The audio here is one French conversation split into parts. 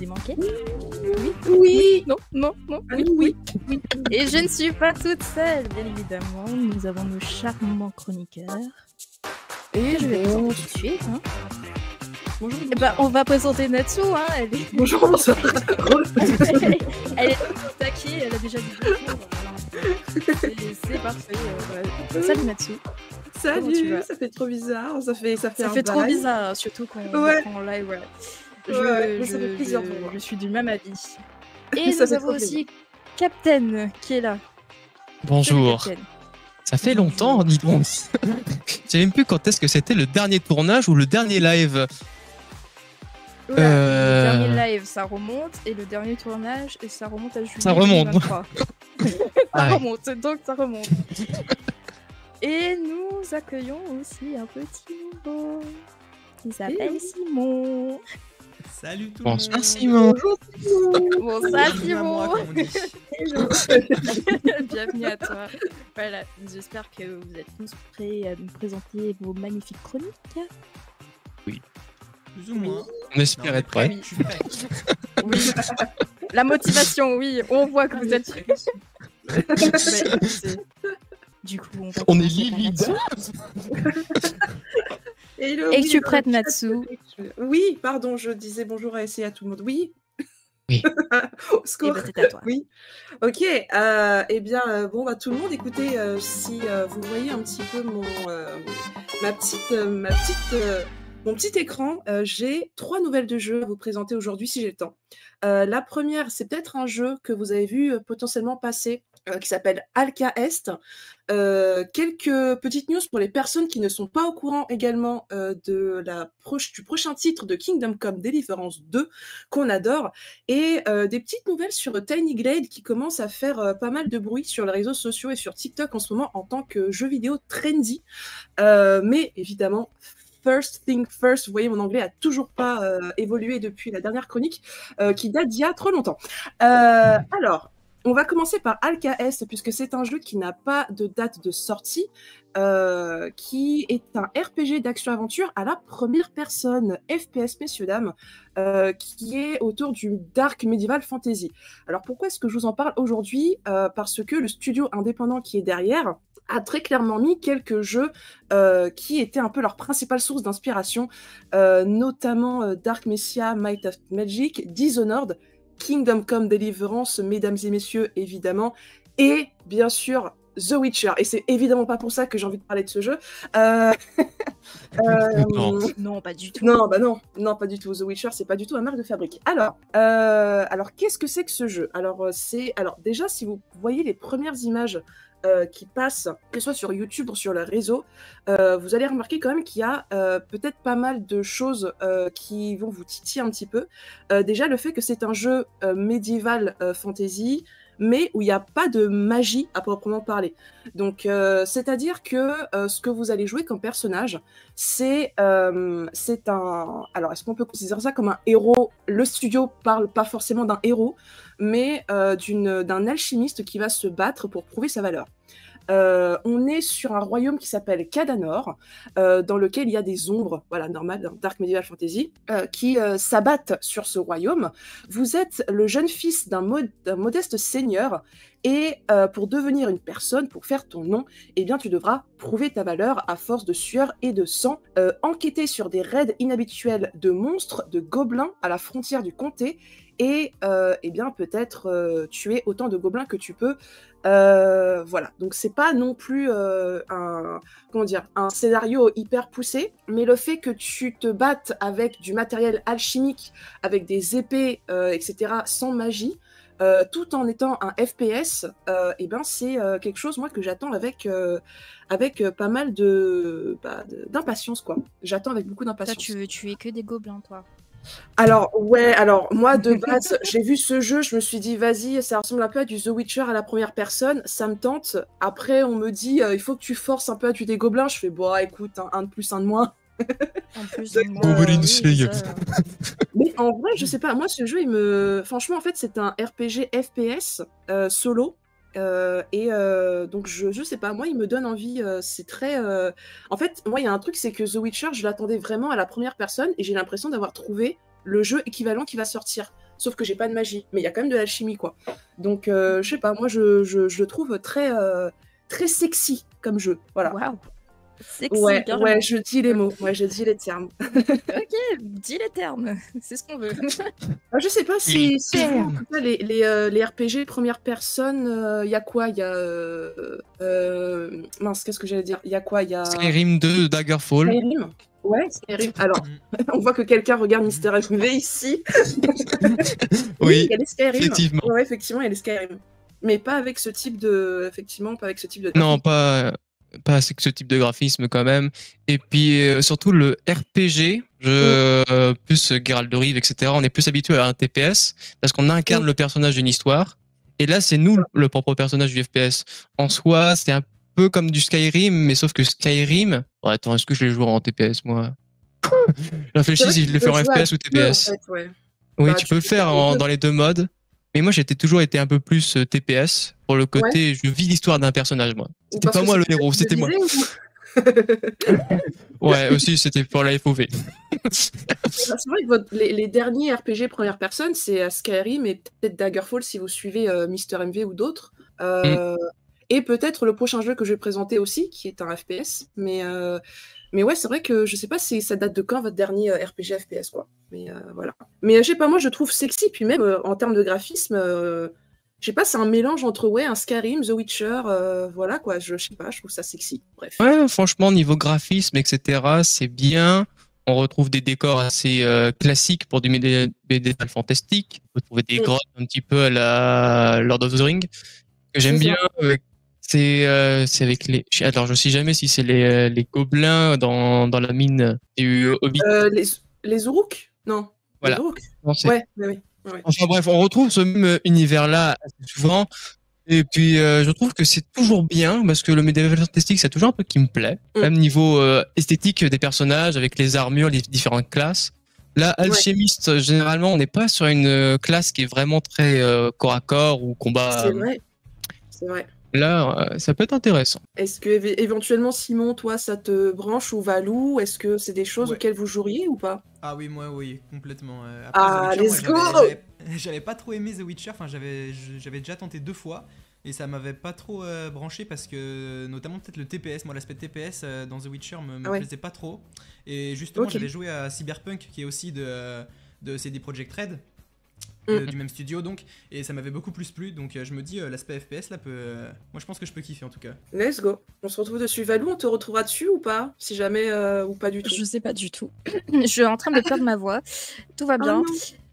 ai manqué. Oui. Non. Oui. Et je ne suis pas toute seule, bien évidemment. Nous avons nos charmants chroniqueurs. Et je vais présenter tout de suite. Hein. Bonjour. Et bah, on va présenter Natsu. Hein. Bonjour, bonsoir. Elle est au taquet, elle a déjà dit bonjour. C'est parfait. Voilà. Salut Natsu. Salut, ça fait trop bizarre. Ça fait trop bizarre, surtout quand on prend en live. Ouais. Ça fait plaisir pour moi. Je suis du même avis. Et nous avons aussi Captain qui est là. Bonjour. Salut, ça fait longtemps, dis donc. Je sais même plus quand est-ce que c'était le dernier tournage ou le dernier live. Le dernier live, ça remonte, et le dernier tournage, ça remonte à juillet 2023. Remonte, donc ça remonte. Et nous accueillons aussi un petit nouveau qui s'appelle Simon. Salut tout le monde. Bonsoir Simon. Bonsoir Simon. Bienvenue à toi. Voilà, j'espère que vous êtes tous prêts à nous présenter vos magnifiques chroniques. Oui. Plus ou moins. On espère être prêts. Oui, je suis prêt. Oui. La motivation, oui, on voit que vous êtes prêts. Du coup, on est Lily. Et que tu prêtes Natsu. Oui, pardon, je disais bonjour à essayer à tout le monde. Oui. Au score. C'est à toi. Oui. Ok. Eh bien, bon, tout le monde, écoutez, si vous voyez un petit peu mon petit écran, j'ai 3 nouvelles de jeux à vous présenter aujourd'hui si j'ai le temps. La première, c'est peut-être un jeu que vous avez vu potentiellement passer, qui s'appelle Alka Est. Quelques petites news pour les personnes qui ne sont pas au courant également du prochain titre de Kingdom Come Deliverance 2 qu'on adore, et des petites nouvelles sur Tiny Glade qui commence à faire pas mal de bruit sur les réseaux sociaux et sur TikTok en ce moment en tant que jeu vidéo trendy, mais évidemment first thing first, vous voyez mon anglais a toujours pas évolué depuis la dernière chronique qui date d'il y a trop longtemps. Alors on va commencer par Alka Est, puisque c'est un jeu qui n'a pas de date de sortie, qui est un RPG d'action-aventure à la première personne, FPS, messieurs, dames, qui est autour du Dark Medieval Fantasy. Alors pourquoi est-ce que je vous en parle aujourd'hui ? Parce que le studio indépendant qui est derrière a très clairement mis quelques jeux qui étaient un peu leur principale source d'inspiration, notamment Dark Messiah, Might of Magic, Dishonored, Kingdom Come Deliverance, mesdames et messieurs, évidemment, et bien sûr The Witcher. Et c'est évidemment pas pour ça que j'ai envie de parler de ce jeu. Non, pas du tout. Non, pas du tout. The Witcher, c'est pas du tout un marque de fabrique. Alors qu'est-ce que c'est que ce jeu ? Alors déjà, si vous voyez les premières images qui passent, que ce soit sur YouTube ou sur le réseau, vous allez remarquer quand même qu'il y a peut-être pas mal de choses qui vont vous titiller un petit peu. Déjà, le fait que c'est un jeu médiéval fantasy, mais où il n'y a pas de magie à proprement parler. Donc, c'est-à-dire que ce que vous allez jouer comme personnage, c'est un... Alors, est-ce qu'on peut considérer ça comme un héros ? Le studio parle pas forcément d'un héros, mais d'un alchimiste qui va se battre pour prouver sa valeur. On est sur un royaume qui s'appelle Cadanor, dans lequel il y a des ombres, voilà, normal, dans Dark Medieval Fantasy, qui s'abattent sur ce royaume. Vous êtes le jeune fils d'un modeste seigneur, et pour devenir une personne, pour faire ton nom, eh bien, tu devras prouver ta valeur à force de sueur et de sang, enquêter sur des raids inhabituels de monstres, de gobelins à la frontière du comté, et eh bien, peut-être tuer autant de gobelins que tu peux. Voilà, donc c'est pas non plus un scénario hyper poussé, mais le fait que tu te battes avec du matériel alchimique, avec des épées, etc., sans magie, tout en étant un FPS, et ben c'est quelque chose moi que j'attends avec pas mal d'impatience, quoi. J'attends avec beaucoup d'impatience. Toi, tu veux tuer que des gobelins, toi. Alors moi de base, j'ai vu ce jeu, je me suis dit vas-y, ça ressemble un peu à du The Witcher à la première personne, ça me tente. Après on me dit il faut que tu forces un peu à tuer des gobelins, je fais bon écoute, un de plus, un de moins. En plus de moi, mais en vrai, je sais pas, moi ce jeu franchement en fait c'est un RPG FPS solo. Donc je sais pas, moi il me donne envie, c'est très... En fait, moi il y a un truc, c'est que The Witcher, je l'attendais vraiment à la première personne, et j'ai l'impression d'avoir trouvé le jeu équivalent qui va sortir. sauf que j'ai pas de magie. Mais il y a quand même de l'alchimie, quoi. Donc, je sais pas, moi, je le trouve très, très sexy comme jeu. Voilà. Waouh. Sexy, Ouais, carrément. ouais, je dis les mots, ouais, je dis les termes. Ok, dis les termes, c'est ce qu'on veut. Je sais pas si vous, en tout cas, les RPG première personne, il y a quoi? Il y a... mince, qu'est-ce que j'allais dire? Il y a quoi? Il y a... Skyrim 2, Daggerfall. Skyrim? Ouais, Skyrim. Alors, on voit que quelqu'un regarde Mister FMV ici. Oui, il y a les Skyrim. effectivement. Ouais, effectivement, il y a les Skyrim. Mais pas avec ce type de... Effectivement, pas avec ce type de... Non, pas avec ce type de graphisme quand même. Et puis surtout le RPG, plus Geralt de Rive, etc. On est plus habitué à un TPS parce qu'on incarne le personnage d'une histoire. Et là, c'est nous le propre personnage du FPS. En soi, c'est un peu comme du Skyrim, mais sauf que Skyrim... Oh, attends, est-ce que je vais jouer en TPS, moi? Je réfléchis si je le fais en FPS ou TPS. En fait, ouais. Oui, bah, tu peux le faire dans les deux modes. Mais moi, j'ai toujours été un peu plus TPS pour le côté je vis l'histoire d'un personnage, moi. C'était pas moi le héros, c'était moi. Ouais, aussi, c'était pour la FOV. C'est vrai que les derniers RPG première personne, c'est Skyrim et peut-être Daggerfall si vous suivez Mister MV ou d'autres. Et peut-être le prochain jeu que je vais présenter aussi, qui est un FPS. Mais ouais, c'est vrai que je sais pas si ça date de quand votre dernier RPG FPS, quoi. Mais voilà. Mais je sais pas, moi je trouve sexy, puis même en termes de graphisme, je sais pas, c'est un mélange entre un Skyrim, The Witcher, voilà quoi, je sais pas, je trouve ça sexy. Bref. Ouais, franchement, niveau graphisme, etc., c'est bien. On retrouve des décors assez classiques pour du médiéval fantastique. On peut trouver des grottes un petit peu à la Lord of the Rings, que j'aime bien. C'est avec les... Alors, je sais jamais si c'est les gobelins dans la mine du Hobbit. Les Uruk? Non. Voilà. Les Uruk. Ouais, oui. Enfin bref, on retrouve ce même univers-là assez souvent. Et puis, je trouve que c'est toujours bien, parce que le médiéval fantastique, c'est toujours un peu qui me plaît. Même niveau esthétique des personnages, avec les armures, les différentes classes. Là, alchimiste, généralement, on n'est pas sur une classe qui est vraiment très corps à corps ou combat. C'est vrai. C'est vrai. Là, ça peut être intéressant. Est-ce que éventuellement, Simon, toi, ça te branche ou Valou? Est-ce que c'est des choses auxquelles vous joueriez ou pas? Ah oui, moi, oui, complètement. Après, let's go! J'avais pas trop aimé The Witcher, enfin, j'avais déjà tenté 2 fois, et ça m'avait pas trop branché parce que, notamment peut-être le TPS, moi l'aspect TPS dans The Witcher me plaisait pas trop. Et justement, j'avais joué à Cyberpunk, qui est aussi de CD Projekt Red. Du même studio donc, et ça m'avait beaucoup plus plu, donc je me dis l'aspect FPS là peut... moi je pense que je peux kiffer en tout cas. Let's go, on se retrouve dessus. Valou, on te retrouvera dessus ou pas? Si jamais, ou pas du tout? Je sais pas du tout. Je suis en train de perdre ma voix, tout va bien.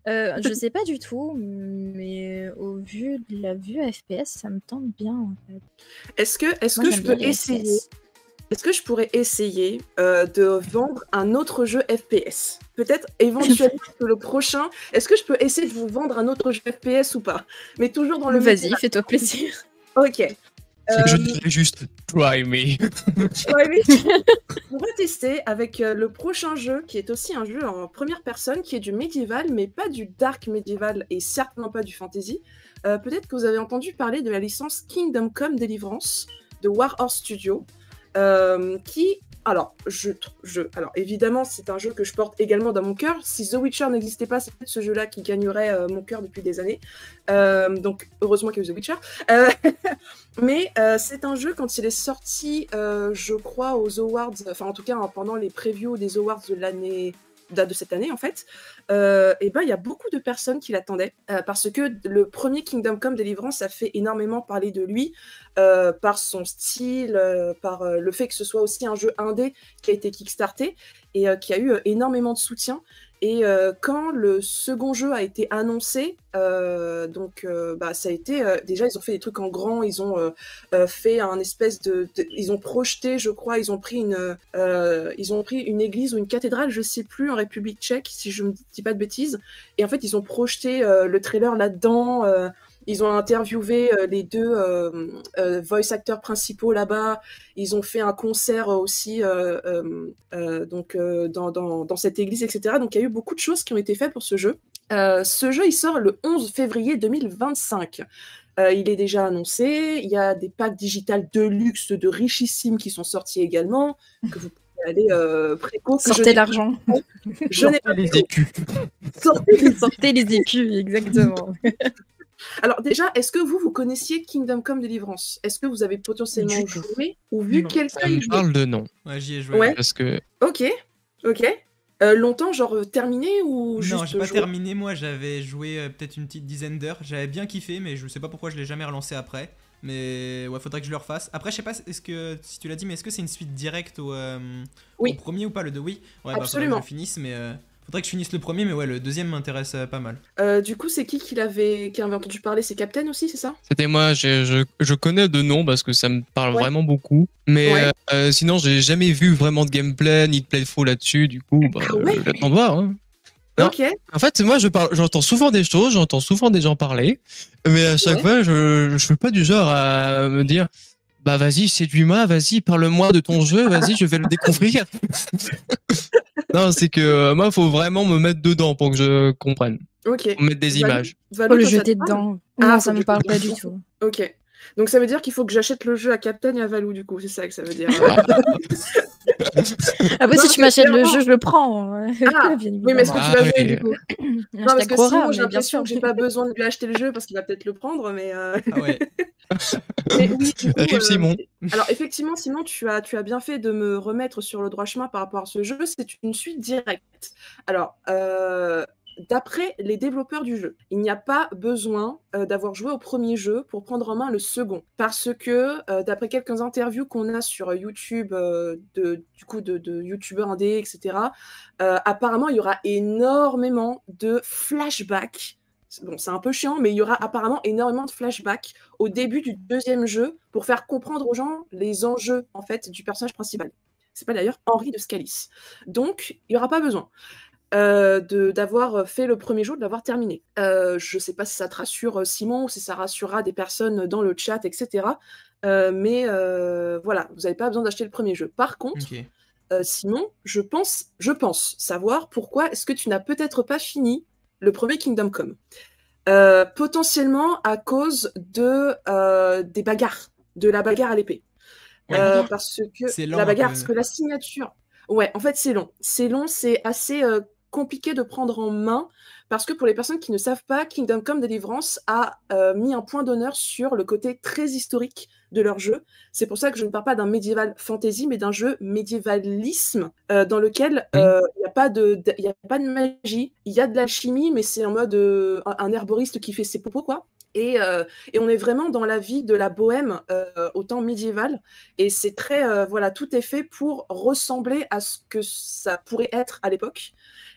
Je sais pas du tout, mais au vu de la vue FPS, ça me tente bien en fait. Est-ce que je peux essayer? Est-ce que je pourrais essayer de vendre un autre jeu FPS? Peut-être éventuellement que le prochain... Est-ce que je peux essayer de vous vendre un autre jeu FPS ou pas? Mais toujours dans le... Vas-y, fais-toi plaisir. Ok. Je dirais juste try me. On va tester avec le prochain jeu qui est aussi un jeu en première personne qui est du médiéval, mais pas du dark médiéval et certainement pas du fantasy. Peut-être que vous avez entendu parler de la licence Kingdom Come Deliverance de Warhorse Studio. Qui, alors évidemment c'est un jeu que je porte également dans mon cœur. Si The Witcher n'existait pas, c'est peut-être ce jeu-là qui gagnerait mon cœur depuis des années. Donc heureusement qu'il y a eu The Witcher. Mais c'est un jeu, quand il est sorti, je crois aux Awards, enfin en tout cas pendant les previews des Awards de cette année en fait, et ben il y a beaucoup de personnes qui l'attendaient parce que le premier Kingdom Come Deliverance a fait énormément parler de lui par son style, par le fait que ce soit aussi un jeu indé qui a été kickstarté et qui a eu énormément de soutien. Et quand le second jeu a été annoncé, ça a été... déjà, ils ont fait des trucs en grand, ils ont fait un espèce ils ont projeté, je crois, ils ont pris une église ou une cathédrale, je sais plus, en République tchèque, si je ne dis pas de bêtises. Et en fait, ils ont projeté le trailer là-dedans. Ils ont interviewé les deux voice acteurs principaux là-bas. Ils ont fait un concert aussi dans cette église, etc. Donc, il y a eu beaucoup de choses qui ont été faites pour ce jeu. Ce jeu, il sort le 11 février 2025. Il est déjà annoncé. Il y a des packs digitales de luxe, de richissimes qui sont sortis également, que vous pouvez aller préco. Sortez l'argent. Je n'ai pas les écus. Sortez les écus, exactement. Alors déjà, est-ce que vous connaissiez Kingdom Come Deliverance? Est-ce que vous avez potentiellement joué ou vu quelqu'un y jouer? Parle de non. Ouais, j'y ai joué. Ouais. Parce que... Ok. Longtemps, genre terminé ou juste Non, j'ai pas joué? terminé, moi j'avais joué peut-être une petite dizaine d'heures. J'avais bien kiffé, mais je sais pas pourquoi je l'ai jamais relancé après. Mais ouais, faudrait que je le refasse. Après, je sais pas si tu l'as dit, mais est-ce que c'est une suite directe au premier ou pas, le 2? Oui, ouais, bah faudrait que je le finisse, mais faudrait que je finisse le premier, mais ouais, le deuxième m'intéresse pas mal. Du coup, c'est qui avait entendu parler? C'est Captain aussi, c'est ça? C'était moi, je connais de nom parce que ça me parle vraiment beaucoup. Mais sinon, j'ai jamais vu vraiment de gameplay ni de playthrough là-dessus. Du coup, j'attends de voir. Hein. Ok. En fait, moi, j'entends souvent des choses, j'entends souvent des gens parler. Mais à chaque fois, je suis pas du genre à me dire bah vas-y, séduis-moi, vas-y, parle-moi de ton jeu, vas-y, je vais le découvrir. Non, c'est que moi, il faut vraiment me mettre dedans pour que je comprenne. Ok. Pour mettre des images. Faut le jeter dedans. Non, ça me parle pas du tout. Ok. Donc ça veut dire qu'il faut que j'achète le jeu à Captain et à Valou, du coup, c'est ça que ça veut dire. Après, si tu m'achètes le jeu, je le prends. Oui, mais est-ce que tu vas jouer, du coup? Non, parce que sinon, j'ai bien l'impression sûr que j'ai pas besoin de lui acheter le jeu parce qu'il va peut-être le prendre, mais... Ah ouais. Mais oui, du coup, Simon. Alors, effectivement, Simon, tu as bien fait de me remettre sur le droit chemin par rapport à ce jeu. C'est une suite directe. Alors, d'après les développeurs du jeu, il n'y a pas besoin d'avoir joué au premier jeu pour prendre en main le second. Parce que, d'après quelques interviews qu'on a sur YouTube, de youtubeurs indés, etc., apparemment, il y aura énormément de flashbacks. Bon, c'est un peu chiant, mais il y aura apparemment énormément de flashbacks au début du deuxième jeu pour faire comprendre aux gens les enjeux, en fait, du personnage principal. C'est pas d'ailleurs Henri de Scalis. Donc, il n'y aura pas besoin d'avoir fait le premier jeu, de l'avoir terminé. Je sais pas si ça te rassure, Simon, ou si ça rassurera des personnes dans le chat, etc. Mais voilà, vous n'avez pas besoin d'acheter le premier jeu. Par contre, Simon, je pense savoir pourquoi est-ce que tu n'as peut-être pas fini le premier Kingdom Come. Potentiellement à cause des bagarres, de la bagarre à l'épée. Parce que lent, la bagarre, parce que la signature... Ouais, en fait, c'est long. C'est long, c'est assez compliqué de prendre en main, parce que pour les personnes qui ne savent pas, Kingdom Come Deliverance a mis un point d'honneur sur le côté très historique de leur jeu. C'est pour ça que je ne parle pas d'un médiéval fantasy, mais d'un jeu médiévalisme dans lequel il n'y a pas de magie, il y a de l'alchimie, mais c'est en mode un herboriste qui fait ses popos, quoi. Et on est vraiment dans la vie de la bohème au temps médiéval. Et c'est très... voilà, tout est fait pour ressembler à ce que ça pourrait être à l'époque.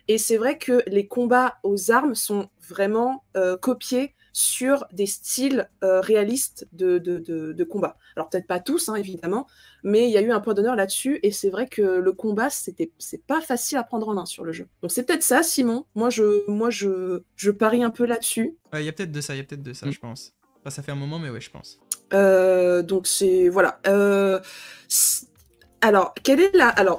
Et c'est vrai que les combats aux armes sont vraiment copiés sur des styles réalistes de combat. Alors peut-être pas tous, hein, évidemment, mais il y a eu un point d'honneur là-dessus, et c'est vrai que le combat, c'est pas facile à prendre en main sur le jeu. Donc c'est peut-être ça, Simon. Moi, je parie un peu là-dessus. Il y a peut-être de ça, je pense. Enfin, ça fait un moment, mais ouais, je pense. Donc c'est... Voilà. Alors,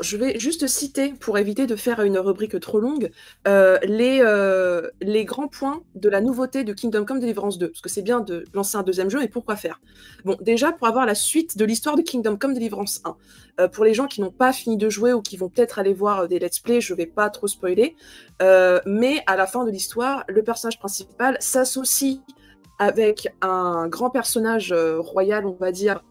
je vais juste citer, pour éviter de faire une rubrique trop longue, les grands points de la nouveauté de Kingdom Come Deliverance 2, parce que c'est bien de lancer un deuxième jeu, et pourquoi faire? Bon, déjà, pour avoir la suite de l'histoire de Kingdom Come Deliverance 1, pour les gens qui n'ont pas fini de jouer ou qui vont peut-être aller voir des let's play, je vais pas trop spoiler, mais à la fin de l'histoire, le personnage principal s'associe avec un grand personnage royal, on va dire,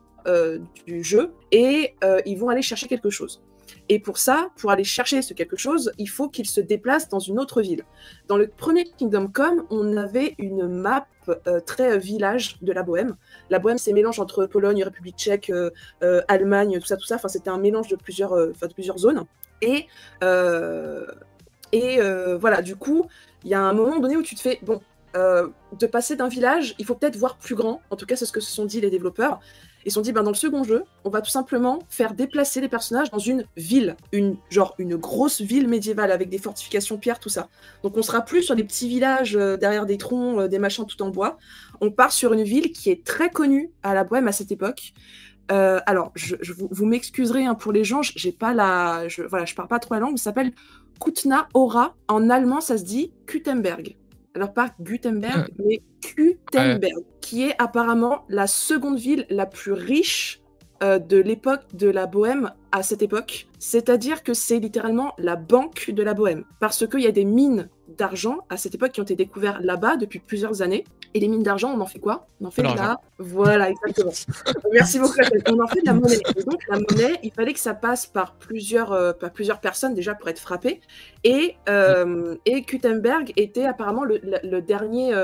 du jeu, et ils vont aller chercher quelque chose. Et pour ça, pour aller chercher ce quelque chose, il faut qu'ils se déplacent dans une autre ville. Dans le premier Kingdom Come, on avait une map très village de la Bohème. La Bohème, c'est un mélange entre Pologne, République tchèque, Allemagne, tout ça. Enfin, c'était un mélange de plusieurs zones. Et voilà, du coup, il y a un moment donné où tu te fais, bon, de passer d'un village, il faut peut-être voir plus grand. En tout cas, c'est ce que se sont dit les développeurs. Ils se sont dit, dans le second jeu, on va tout simplement faire déplacer les personnages dans une ville, une grosse ville médiévale avec des fortifications pierre, tout ça. Donc on sera plus sur des petits villages derrière des troncs, des machins tout en bois. On part sur une ville qui est très connue à la Bohème à cette époque. Alors, vous m'excuserez pour les gens, je parle pas trop la langue, ça s'appelle Kutna Hora. En allemand, ça se dit Gutenberg. Alors pas Gutenberg, mais Gutenberg, qui est apparemment la seconde ville la plus riche de l'époque de la Bohème à cette époque. C'est-à-dire que c'est littéralement la banque de la Bohème. Parce qu'il y a des mines d'argent à cette époque qui ont été découvertes là-bas depuis plusieurs années. Et les mines d'argent, on en fait quoi? On en fait de la... Voilà, exactement. Merci beaucoup. On en fait de la monnaie. Et donc, la monnaie, il fallait que ça passe par plusieurs personnes déjà pour être frappé. Et Gutenberg était apparemment le dernier...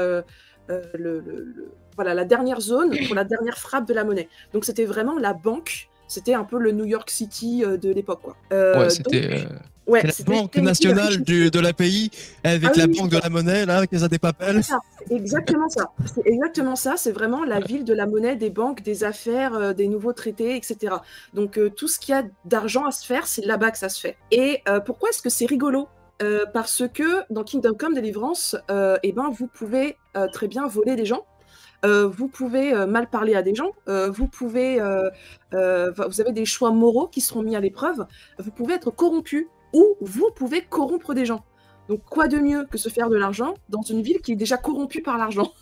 voilà, la dernière zone pour la dernière frappe de la monnaie. Donc, c'était vraiment la banque. C'était un peu le New York City de l'époque, quoi. Ouais, c'était... Ouais, la banque nationale de la pays, avec la banque de la monnaie, là, Casa de Papel. C'est exactement ça. C'est exactement ça. C'est vraiment la ville de la monnaie, des banques, des affaires, des nouveaux traités, etc. Donc, tout ce qu'il y a d'argent à se faire, c'est là-bas que ça se fait. Et pourquoi est-ce que c'est rigolo? Parce que dans Kingdom Come Deliverance, eh ben, vous pouvez très bien voler des gens. Vous pouvez mal parler à des gens, vous avez des choix moraux qui seront mis à l'épreuve, vous pouvez être corrompu ou vous pouvez corrompre des gens. Donc quoi de mieux que se faire de l'argent dans une ville qui est déjà corrompue par l'argent?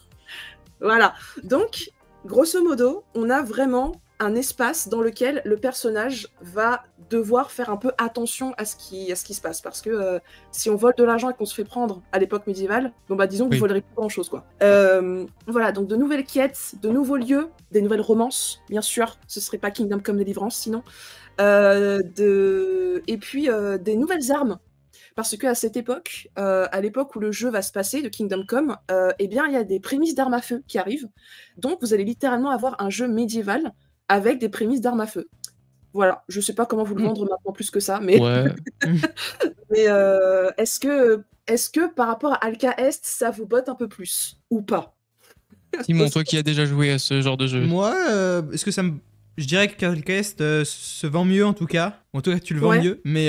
Voilà. Donc, grosso modo, on a vraiment un espace dans lequel le personnage va devoir faire un peu attention à ce qui se passe. Parce que si on vole de l'argent et qu'on se fait prendre à l'époque médiévale, bon bah disons que vous volerez plus grand-chose, quoi. Voilà, donc de nouvelles quêtes, de nouveaux lieux, des nouvelles romances, bien sûr. Ce serait pas Kingdom Come Deliverance, sinon. Et puis des nouvelles armes. Parce qu'à cette époque, à l'époque où le jeu va se passer, de Kingdom Come, eh bien, il y a des prémices d'armes à feu qui arrivent. Donc, vous allez littéralement avoir un jeu médiéval avec des prémices d'armes à feu. Voilà, je sais pas comment vous le vendre maintenant plus que ça, mais, Ouais. mais est-ce que par rapport à Alka Est, ça vous botte un peu plus ou pas? Simon, toi qui as déjà joué à ce genre de jeu. Moi, est-ce que ça me... Je dirais que Alka Est se vend mieux en tout cas. En tout cas, tu le vends mieux. Mais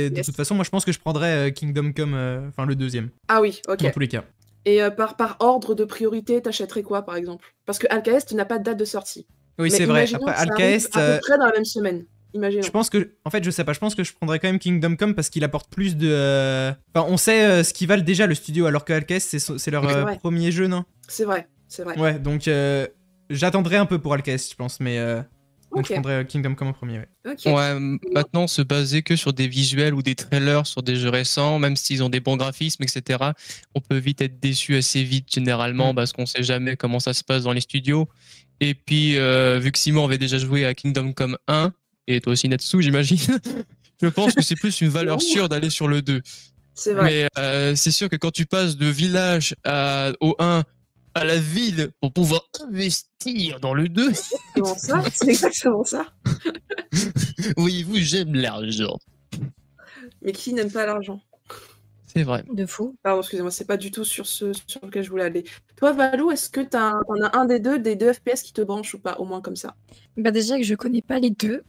de toute façon, moi je pense que je prendrais Kingdom Come, enfin le deuxième. Ah oui, ok. Dans tous les cas. Et par ordre de priorité, t'achèterais quoi par exemple? Parce que Alka Est n'a pas de date de sortie. Oui, c'est vrai. Après, Alka Est. À peu près dans la même semaine. Imaginons. Je pense que, en fait, je sais pas, je pense que je prendrais quand même Kingdom Come parce qu'il apporte plus de. Enfin, on sait ce qu'ils valent déjà le studio, alors que Alka Est, c'est leur premier jeu, non? C'est vrai, c'est vrai. Ouais, donc j'attendrai un peu pour Alka Est, je pense, mais. Donc je prendrais Kingdom Come en premier, ouais. Ouais, maintenant, se baser que sur des visuels ou des trailers sur des jeux récents, même s'ils ont des bons graphismes, etc., on peut vite être déçu assez vite, généralement, parce qu'on sait jamais comment ça se passe dans les studios. Et puis, vu que Simon avait déjà joué à Kingdom Come 1, et toi aussi Natsu, j'imagine, je pense que c'est plus une valeur sûre d'aller sur le 2. C'est vrai. Mais c'est sûr que quand tu passes de village au 1 à la ville pour pouvoir investir dans le 2... C'est exactement ça. Oui, vous, j'aime l'argent. Mais qui n'aime pas l'argent? C'est vrai. De fou. Pardon, excusez-moi, c'est pas du tout sur lequel je voulais aller. Toi, Valou, est-ce que t'en as un des deux FPS qui te branche ou pas, au moins comme ça? Bah déjà que je connais pas les deux.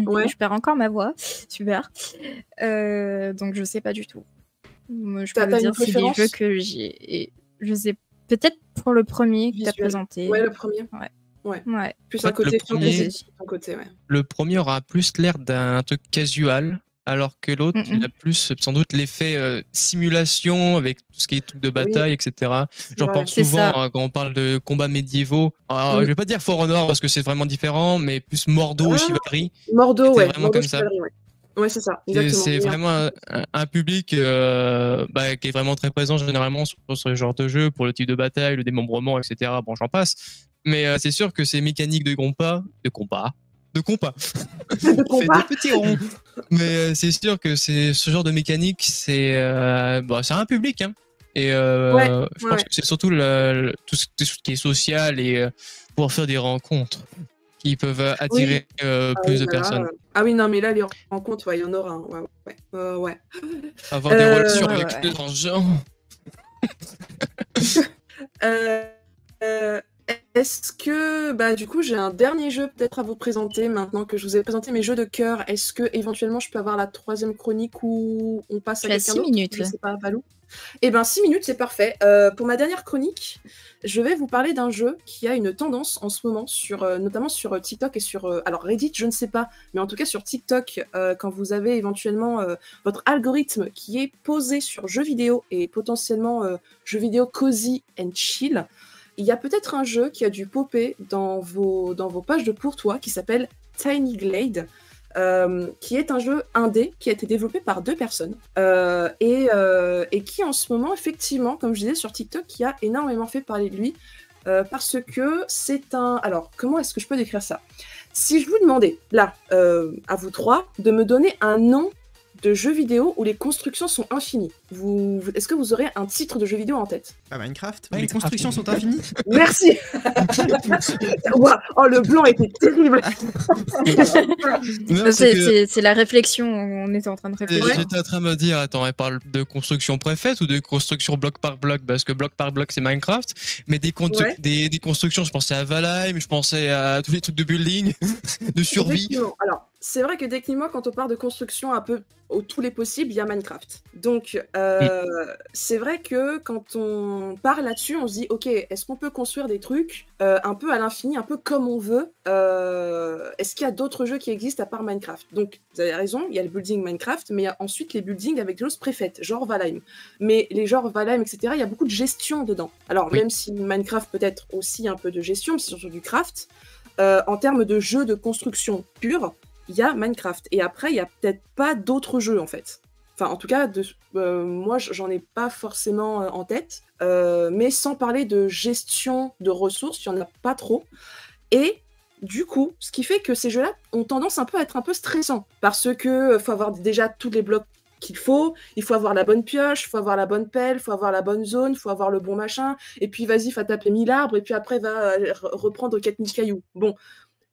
Ouais. Je perds encore ma voix. Super. Donc je sais pas du tout. Moi, je peux vous dire si les jeux que j'ai... Et je sais peut-être pour le premier que t'as présenté. Ouais, le premier. Ouais. Plus un côté fantasy. Le premier aura plus l'air d'un truc casual, alors que l'autre, il a plus sans doute l'effet simulation avec tout ce qui est truc de bataille, etc. J'en pense souvent quand on parle de combats médiévaux. Alors, je vais pas dire For Honor parce que c'est vraiment différent, mais plus Mordo, Chivalry. Mordo, ouais. Vraiment comme ça. Ouais, c'est ça. C'est vraiment un public qui est vraiment très présent généralement sur ce genre de jeu pour le type de bataille, le démembrement, etc. Bon, j'en passe. Mais c'est sûr que ces mécaniques de compas. C'est des petits ronds. Mais c'est sûr que ce genre de mécanique, c'est un public. Hein. Et je pense que c'est surtout tout ce qui est social et pouvoir faire des rencontres qui peuvent attirer plus de personnes. Ah oui, non, mais là, les rencontres, il y en aura un. Ouais. Avoir des relations avec les gens. Est-ce que, du coup, j'ai un dernier jeu peut-être à vous présenter maintenant que je vous ai présenté mes jeux de cœur. Est-ce que éventuellement je peux avoir la troisième chronique ou on passe à quelqu'un d'autre? 6 minutes. Je sais pas, Valou. Eh ben 6 minutes, c'est parfait. Pour ma dernière chronique, je vais vous parler d'un jeu qui a une tendance en ce moment, notamment sur TikTok et sur... alors Reddit, je ne sais pas, mais en tout cas sur TikTok, quand vous avez éventuellement votre algorithme qui est posé sur jeux vidéo et potentiellement jeux vidéo cozy and chill, il y a peut-être un jeu qui a dû popper dans vos pages de pour toi qui s'appelle Tiny Glade, qui est un jeu indé qui a été développé par 2 personnes et qui en ce moment, effectivement, comme je disais sur TikTok, qui a énormément fait parler de lui parce que c'est un... Alors, comment est-ce que je peux décrire ça? Si je vous demandais, là, à vous 3, de me donner un nom de jeux vidéo où les constructions sont infinies. Est-ce que vous aurez un titre de jeu vidéo en tête? Minecraft, où les constructions sont infinies. Merci. Wow. Oh, le blanc était terrible. C'est la réflexion, on était en train de réfléchir. J'étais en train de me dire, attends, elle parle de construction préfaite ou de construction bloc par bloc? Parce que bloc par bloc, c'est Minecraft. Mais des constructions, je pensais à Valheim, je pensais à tous les trucs de building, de survie. Alors, c'est vrai que techniquement, quand on parle de construction un peu tous les possibles, il y a Minecraft. Donc, c'est vrai que quand on part là-dessus, on se dit, ok, est-ce qu'on peut construire des trucs un peu à l'infini, un peu comme on veut? Est-ce qu'il y a d'autres jeux qui existent à part Minecraft? Donc, vous avez raison, il y a le building Minecraft, mais il y a ensuite les buildings avec des choses préfaites, genre Valheim. Mais les genres Valheim, etc., il y a beaucoup de gestion dedans. Alors, même si Minecraft peut être aussi un peu de gestion, mais c'est surtout du craft, en termes de jeux de construction pure, il y a Minecraft. Et après, il n'y a peut-être pas d'autres jeux, en fait. Enfin, en tout cas, moi, j'en ai pas forcément en tête. Mais sans parler de gestion de ressources, il n'y en a pas trop. Et du coup, ce qui fait que ces jeux-là ont tendance un peu à être un peu stressants. Parce que faut avoir déjà tous les blocs qu'il faut, il faut avoir la bonne pioche, il faut avoir la bonne pelle, il faut avoir la bonne zone, il faut avoir le bon machin, et puis vas-y, va taper 1000 arbres, et puis après, va reprendre 4000 cailloux. Bon,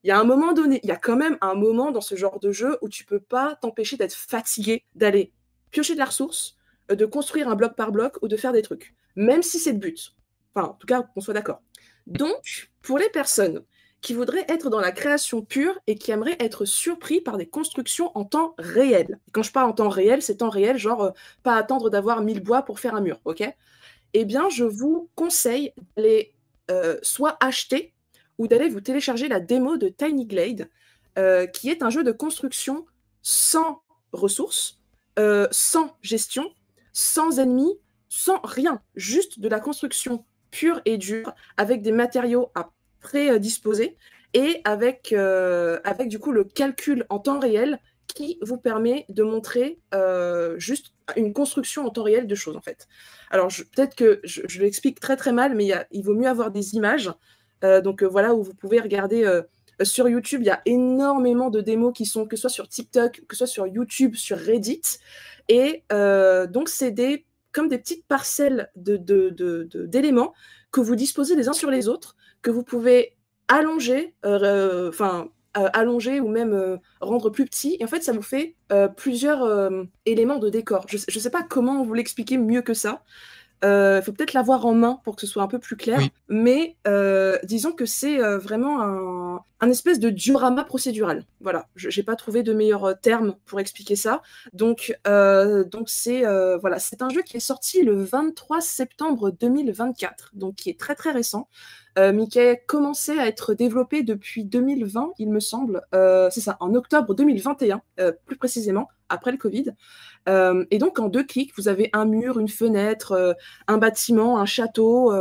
il y a un moment donné, il y a quand même un moment dans ce genre de jeu où tu peux pas t'empêcher d'être fatigué, d'aller piocher de la ressource, de construire un bloc par bloc ou de faire des trucs. Même si c'est le but. Enfin, en tout cas, qu'on soit d'accord. Donc, pour les personnes qui voudraient être dans la création pure et qui aimeraient être surpris par des constructions en temps réel. Et quand je parle en temps réel, c'est temps réel, genre pas attendre d'avoir 1000 bois pour faire un mur, ok? Eh bien, je vous conseille d'aller soit acheter ou d'aller vous télécharger la démo de Tiny Glade, qui est un jeu de construction sans ressources, sans gestion, sans ennemis, sans rien, juste de la construction pure et dure, avec des matériaux à prédisposer et avec du coup le calcul en temps réel qui vous permet de montrer juste une construction en temps réel de choses en fait. Alors peut-être que je l'explique très très mal, mais il vaut mieux avoir des images. Donc voilà où vous pouvez regarder sur YouTube, il y a énormément de démos qui sont que ce soit sur TikTok, que ce soit sur YouTube, sur Reddit. Et donc c'est comme des petites parcelles d'éléments que vous disposez les uns sur les autres, que vous pouvez allonger, allonger ou même rendre plus petit. Et en fait, ça vous fait plusieurs éléments de décor. Je ne sais pas comment vous l'expliquer mieux que ça. Faut peut-être l'avoir en main pour que ce soit un peu plus clair, mais disons que c'est vraiment un espèce de diorama procédural. Voilà, j'ai pas trouvé de meilleurs termes pour expliquer ça. Donc c'est voilà, c'est un jeu qui est sorti le 23 septembre 2024, donc qui est très très récent, mais qui a commencé à être développé depuis 2020, il me semble. C'est ça, en octobre 2021, plus précisément, après le Covid. Et donc, en 2 clics, vous avez un mur, une fenêtre, un bâtiment, un château,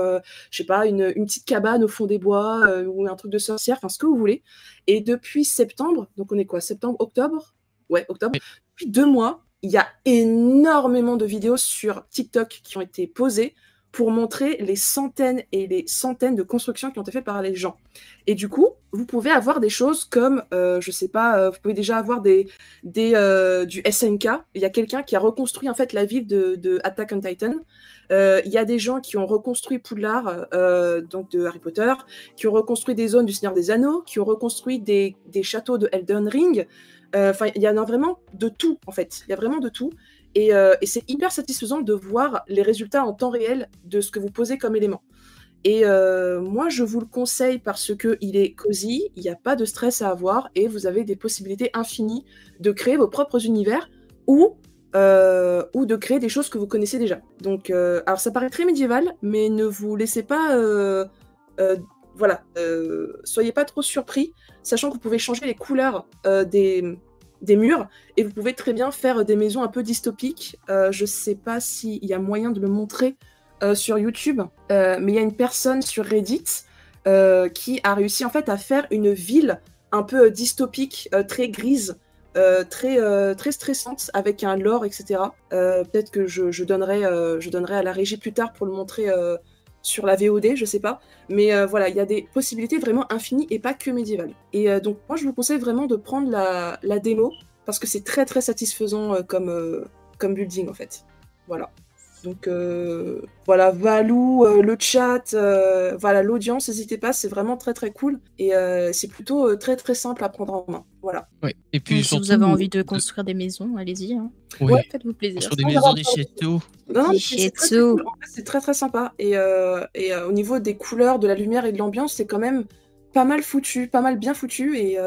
je sais pas, une petite cabane au fond des bois ou un truc de sorcière, enfin, ce que vous voulez. Et depuis septembre, donc on est quoi, septembre, octobre? Ouais, octobre. Oui. Depuis 2 mois, il y a énormément de vidéos sur TikTok qui ont été posées pour montrer les centaines et les centaines de constructions qui ont été faites par les gens. Et du coup, vous pouvez avoir des choses comme, je sais pas, vous pouvez déjà avoir du SNK. Il y a quelqu'un qui a reconstruit en fait la ville de Attack on Titan. Il y a des gens qui ont reconstruit Poudlard, donc de Harry Potter, qui ont reconstruit des zones du Seigneur des Anneaux, qui ont reconstruit des châteaux de Elden Ring. Enfin, il y en a vraiment de tout, en fait. Il y a vraiment de tout. Et c'est hyper satisfaisant de voir les résultats en temps réel de ce que vous posez comme élément. Et moi, je vous le conseille parce qu'il est cosy, il n'y a pas de stress à avoir, et vous avez des possibilités infinies de créer vos propres univers ou de créer des choses que vous connaissez déjà. Donc, alors ça paraît très médiéval, mais ne vous laissez pas... voilà, soyez pas trop surpris, sachant que vous pouvez changer les couleurs des murs, et vous pouvez très bien faire des maisons un peu dystopiques. Je sais pas s'il y a moyen de le montrer sur YouTube, mais il y a une personne sur Reddit qui a réussi en fait à faire une ville un peu dystopique, très grise, très stressante, avec un lore, etc. Peut-être que je donnerai à la régie plus tard pour le montrer sur la VOD, je sais pas. Mais voilà, il y a des possibilités vraiment infinies et pas que médiévales. Et donc moi, je vous conseille vraiment de prendre la démo, parce que c'est très très satisfaisant comme building en fait. Voilà. Donc voilà, Valou, le chat, voilà, l'audience, n'hésitez pas, c'est vraiment très très cool. Et c'est plutôt très très simple à prendre en main. Voilà. Ouais. Et puis si vous avez envie de construire des maisons, allez-y. Hein. Oui. Ouais, faites-vous plaisir. Sur des maisons, des châteaux. Non, c'est très très sympa. Et au niveau des couleurs, de la lumière et de l'ambiance, c'est quand même pas mal foutu, pas mal bien foutu. Et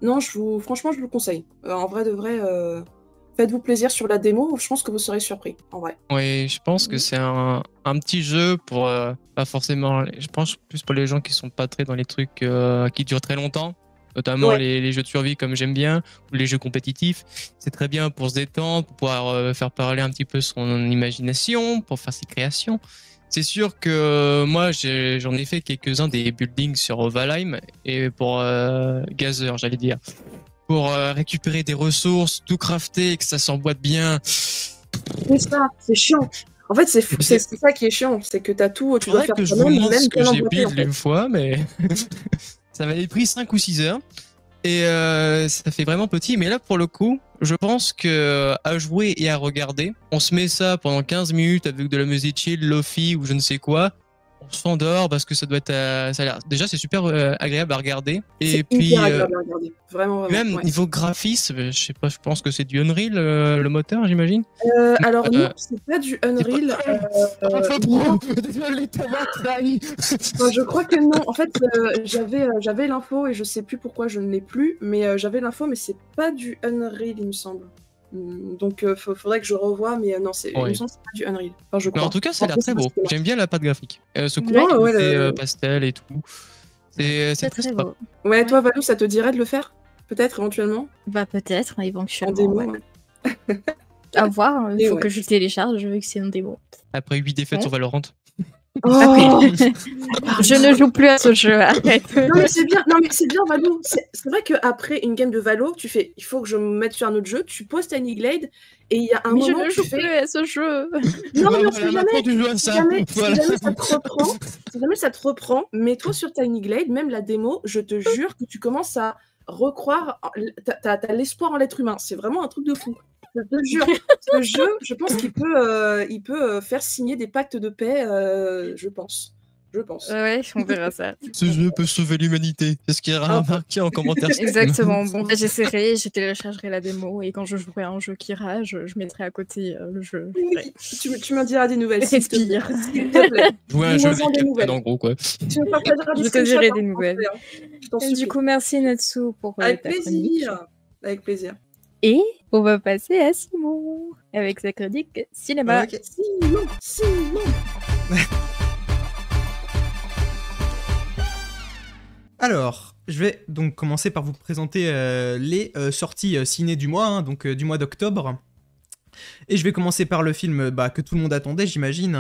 non, franchement, je vous le conseille. En vrai de vrai, faites-vous plaisir sur la démo, je pense que vous serez surpris, en vrai. Oui, je pense que c'est un petit jeu pour, pas forcément, je pense plus pour les gens qui sont pas très dans les trucs qui durent très longtemps, notamment les jeux de survie comme j'aime bien, ou les jeux compétitifs. C'est très bien pour se détendre, pour pouvoir faire parler un petit peu son imagination, pour faire ses créations. C'est sûr que moi, j'en ai fait quelques-uns des buildings sur Valheim, et pour Gazer, j'allais dire. Pour récupérer des ressources, tout crafter et que ça s'emboîte bien. C'est ça, c'est chiant. En fait, c'est ça qui est chiant, c'est que t'as tout, tu dois faire que je vous montre ce que j'ai build une fois, mais ça m'avait pris 5 ou 6 heures. Et ça fait vraiment petit, mais là pour le coup, je pense que à jouer et à regarder, on se met ça pendant 15 minutes avec de la musique chill, lofi ou je ne sais quoi. On s'endort parce que ça doit être, ça a l'air. Déjà, c'est super agréable à regarder. Et puis, agréable à regarder. Vraiment, même niveau graphisme, je sais pas, je pense que c'est du Unreal le moteur, j'imagine. Alors non, c'est pas du Unreal. Désolé, je crois que non. En fait, j'avais l'info et je sais plus pourquoi je ne l'ai plus, mais j'avais l'info, mais c'est pas du Unreal, il me semble. Donc faudrait que je revoie, mais non, il me semble que c'est pas du Unreal. Enfin, je crois. Mais en tout cas, ça a l'air très beau. J'aime bien la patte graphique. Ce côté pastel et tout. C'est très sympa. Beau. Ouais, toi, Valou, ça te dirait de le faire? Peut-être, éventuellement? Bah, peut-être, éventuellement. En démo, à voir, il faut que je télécharge, vu que c'est en démo. Après 8 défaites sur Valorant. Oh je ne joue plus à ce jeu, arrête. Non mais c'est bien, Valou. C'est vrai qu'après une game de Valo, tu fais, il faut que je me mette sur un autre jeu, tu poses Tiny Glade, et il y a un moment je ne joue plus à ce jeu. Non, mais si jamais ça te reprend, mets-toi sur Tiny Glade, même la démo, je te jure que tu commences à recroire, t'as l'espoir en l'être humain, c'est vraiment un truc de fou. Je te jure, ce jeu, je pense qu'il peut faire signer des pactes de paix, je pense. Ouais, on verra ça. Ce jeu peut sauver l'humanité. C'est ce qui est remarqué en commentaire. Exactement. Bon, j'essaierai, je téléchargerai la démo et quand je jouerai à un jeu qui rage, je mettrai à côté le jeu. Ouais. Tu m'en diras des nouvelles. Respire. S'il te plaît. Jouer à un jeu des nouvelles. En gros, quoi. Tu me partageras des Je te dirai des nouvelles. Et du coup, merci Natsu pour avec plaisir. Avec plaisir. Et on va passer à Simon avec sa chronique cinéma. Okay. Simon. Alors, je vais donc commencer par vous présenter les sorties ciné du mois, donc du mois d'octobre. Et je vais commencer par le film que tout le monde attendait, j'imagine,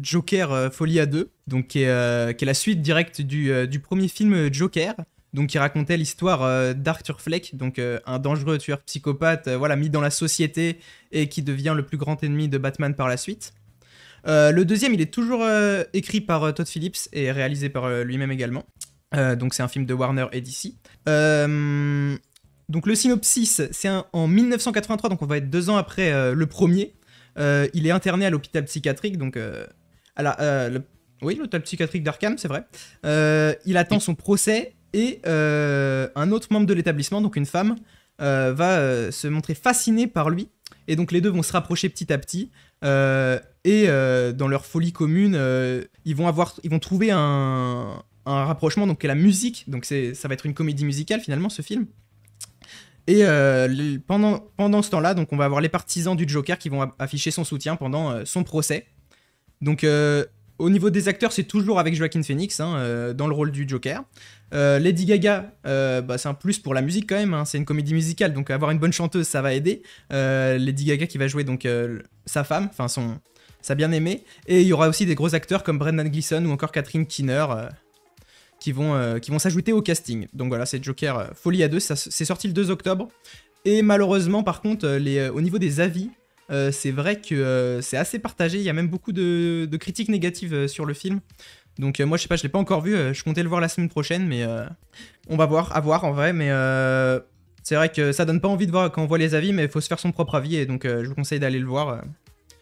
Joker Folie à 2, donc qui est la suite directe du premier film Joker, donc qui racontait l'histoire d'Arthur Fleck, donc un dangereux tueur psychopathe, mis dans la société et qui devient le plus grand ennemi de Batman par la suite. Le deuxième, il est toujours écrit par Todd Phillips et réalisé par lui-même également. Donc c'est un film de Warner et DC. Donc le synopsis, c'est en 1983, donc on va être 2 ans après le premier. Il est interné à l'hôpital psychiatrique, donc l'hôpital psychiatrique d'Arkham, c'est vrai. Il attend son procès et un autre membre de l'établissement, donc une femme, va se montrer fascinée par lui. Et donc les deux vont se rapprocher petit à petit. Et dans leur folie commune, ils vont trouver un rapprochement, donc la musique. Donc ça va être une comédie musicale finalement, ce film. Et pendant ce temps-là, donc on va avoir les partisans du Joker qui vont afficher son soutien pendant son procès. Donc au niveau des acteurs, c'est toujours avec Joaquin Phoenix dans le rôle du Joker. Lady Gaga, c'est un plus pour la musique quand même, c'est une comédie musicale, donc avoir une bonne chanteuse, ça va aider. Lady Gaga qui va jouer donc sa femme, enfin ça a bien aimé. Et il y aura aussi des gros acteurs comme Brendan Gleeson ou encore Catherine Keener qui vont s'ajouter au casting. Donc voilà, c'est Joker Folie à 2, c'est sorti le 2 octobre. Et malheureusement, par contre, au niveau des avis, c'est vrai que c'est assez partagé. Il y a même beaucoup de critiques négatives sur le film. Donc moi, je sais pas, je l'ai pas encore vu. Je comptais le voir la semaine prochaine, mais on va voir, à voir en vrai. Mais c'est vrai que ça donne pas envie de voir quand on voit les avis, mais il faut se faire son propre avis. Et donc je vous conseille d'aller le voir.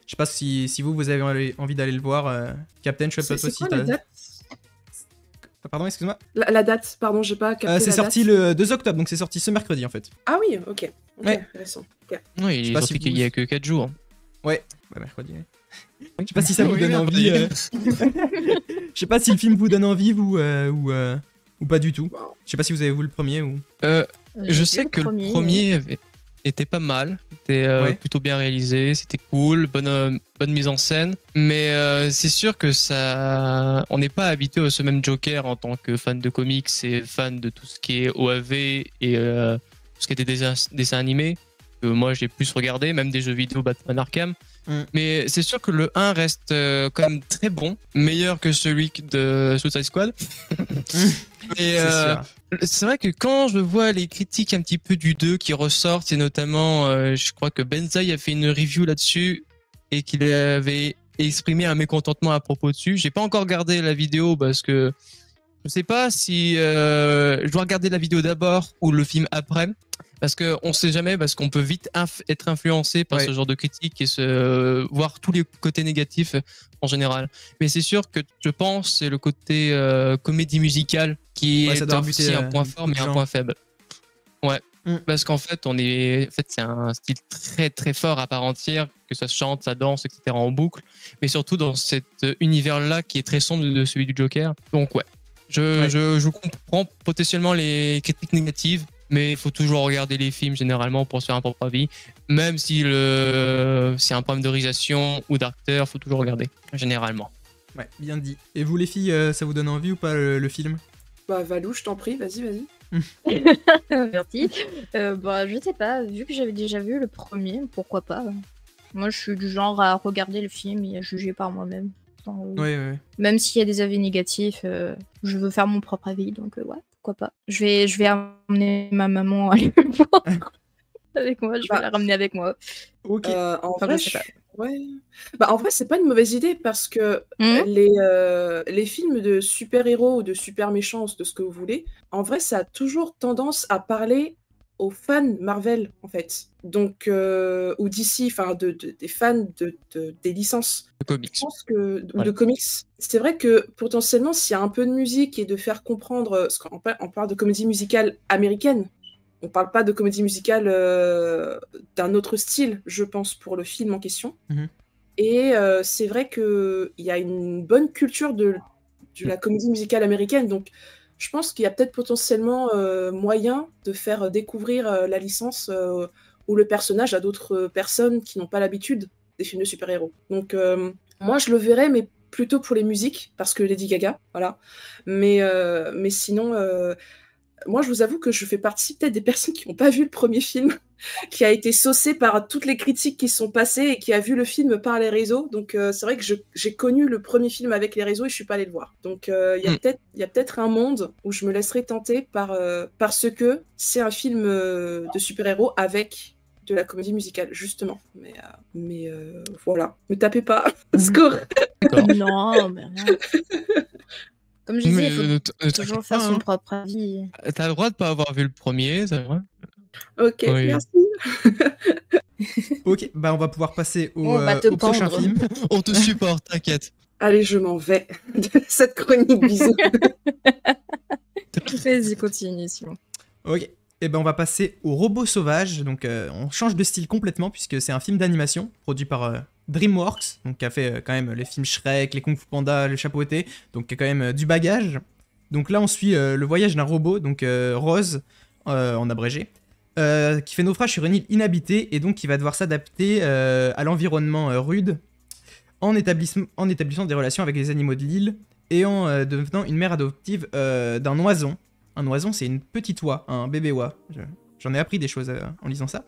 Je sais pas si vous avez envie d'aller le voir. Captain, je sais pas si t'as... Pardon, excuse-moi. La date, pardon, j'ai pas capté. C'est sorti le 2 octobre, donc c'est sorti ce mercredi en fait. Ah oui, ok. Ouais. Intéressant. Okay. Oui, il est sorti qu'il y a que 4 jours. Ouais, mercredi. Ouais. Je sais pas si ça vous donne envie. Je sais pas si le film vous donne envie, vous, ou pas du tout. Je sais pas si vous avez vu le premier ou. Je sais que le premier était pas mal, était plutôt bien réalisé, c'était cool, bonne mise en scène, mais c'est sûr que on n'est pas habitué à ce même Joker en tant que fan de comics et fan de tout ce qui est OAV et tout ce qui était dessins animés, que moi j'ai plus regardé, même des jeux vidéo Batman Arkham. Mais c'est sûr que le 1 reste quand même très bon, meilleur que celui de Suicide Squad. Et c'est vrai que quand je vois les critiques un petit peu du 2 qui ressortent, et notamment je crois que Benzaï a fait une review là-dessus et qu'il avait exprimé un mécontentement à propos dessus. J'ai pas encore regardé la vidéo parce que je sais pas si je dois regarder la vidéo d'abord ou le film après. Parce qu'on sait jamais, parce qu'on peut vite être influencé par ce genre de critiques et voir tous les côtés négatifs en général. Mais c'est sûr que je pense que c'est le côté comédie musicale qui est aussi un point fort mais un point faible. Ouais. Parce qu'en fait, c'est un style très très fort à part entière, que ça chante, ça danse, etc. en boucle, mais surtout dans cet univers-là qui est très sombre de celui du Joker. Donc ouais, je comprends potentiellement les critiques négatives. Mais il faut toujours regarder les films généralement pour se faire un propre avis. Même si c'est un problème de réalisation ou d'acteur, il faut toujours regarder, généralement. Ouais, bien dit. Et vous les filles, ça vous donne envie ou pas le film? Bah Valou, je t'en prie, vas-y. Merci. Je sais pas, vu que j'avais déjà vu le premier, pourquoi pas. Moi je suis du genre à regarder le film et à juger par moi-même. Ouais. Même s'il y a des avis négatifs, je veux faire mon propre avis, donc ouais. Pourquoi pas. Je vais amener ma maman à aller le voir avec moi. Je vais la ramener avec moi. Ok. En vrai, c'est pas une mauvaise idée parce que les films de super-héros ou de super-méchants, de ce que vous voulez, en vrai, ça a toujours tendance à parler aux fans Marvel, en fait. Donc, ou DC, enfin, des fans des licences. De comics. Je pense ou de comics. C'est vrai que, potentiellement, s'il y a un peu de musique et de faire comprendre... Parce qu'on parle de comédie musicale américaine. On parle pas de comédie musicale d'un autre style, je pense, pour le film en question. Et c'est vrai qu'il y a une bonne culture de la comédie musicale américaine, donc je pense qu'il y a peut-être potentiellement moyen de faire découvrir la licence ou le personnage à d'autres personnes qui n'ont pas l'habitude des films de super-héros. Donc moi, je le verrais, mais plutôt pour les musiques, parce que Lady Gaga, voilà. Mais sinon, moi, je vous avoue que je fais partie peut-être des personnes qui n'ont pas vu le premier film, qui a été saucé par toutes les critiques qui sont passées et qui a vu le film par les réseaux. Donc c'est vrai que j'ai connu le premier film avec les réseaux et je suis pas allée le voir. Donc il y a peut-être un monde où je me laisserai tenter parce que c'est un film de super-héros avec de la comédie musicale, justement. Mais voilà, me tapez pas. Score. Non, mais rien. Comme je disais, il faut toujours faire son propre avis. T'as le droit de pas avoir vu le premier, c'est vrai. Ok, merci. Ok, bah on va pouvoir passer au prochain film. On te supporte, t'inquiète. Allez, je m'en vais de cette chronique, bisous. Vas-y, continue, Simon. Ok, et ben on va passer au Robot Sauvage. Donc on change de style complètement puisque c'est un film d'animation produit par DreamWorks, donc qui a fait quand même les films Shrek, les Kung Fu Panda, le Chapeauté, donc qui a quand même du bagage. Donc là on suit le voyage d'un robot, donc Rose en abrégé, qui fait naufrage sur une île inhabitée et donc qui va devoir s'adapter à l'environnement rude en établissant des relations avec les animaux de l'île et en devenant une mère adoptive d'un oison. Un oison, c'est une petite oie, un bébé oie. J'en ai appris des choses en lisant ça.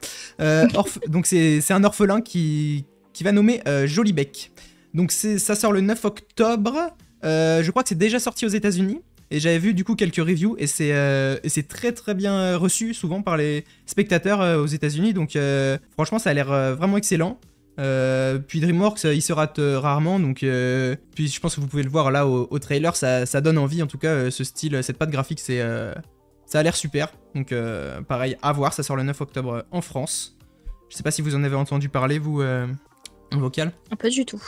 Donc c'est un orphelin qui va nommer Jolibec. Donc ça sort le 9 octobre. Je crois que c'est déjà sorti aux États-Unis. Et j'avais vu du coup quelques reviews et c'est très très bien reçu souvent par les spectateurs aux États-Unis. Donc franchement, ça a l'air vraiment excellent. Puis DreamWorks, il se rate rarement. Donc puis je pense que vous pouvez le voir là au trailer, ça donne envie. En tout cas, ce style, cette patte graphique, ça a l'air super. Donc pareil, à voir. Ça sort le 9 octobre en France. Je sais pas si vous en avez entendu parler, vous. En vocal? Pas du tout.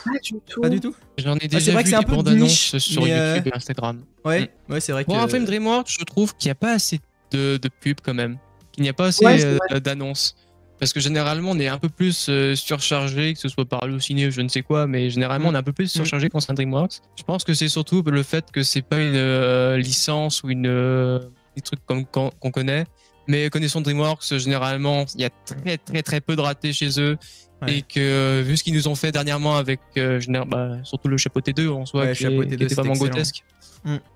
Pas du tout. J'en ai déjà vrai vu que c'est des un peu bandes de annonces niche, sur YouTube et Instagram. Ouais, c'est vrai que... Pour un film DreamWorks, je trouve qu'il n'y a pas assez de pubs quand même. Qu'il n'y a pas assez d'annonces. Parce que généralement, on est un peu plus surchargé, que ce soit par Allociné ou je ne sais quoi, mais généralement, on est un peu plus surchargé quand c'est un DreamWorks. Je pense que c'est surtout le fait que c'est pas une licence ou des trucs comme qu'on connaît. Mais connaissant DreamWorks, généralement, il y a très très très peu de ratés chez eux. Ouais. Et que vu ce qu'ils nous ont fait dernièrement avec surtout le Chapeauté 2 en soi, qui était vraiment grotesque.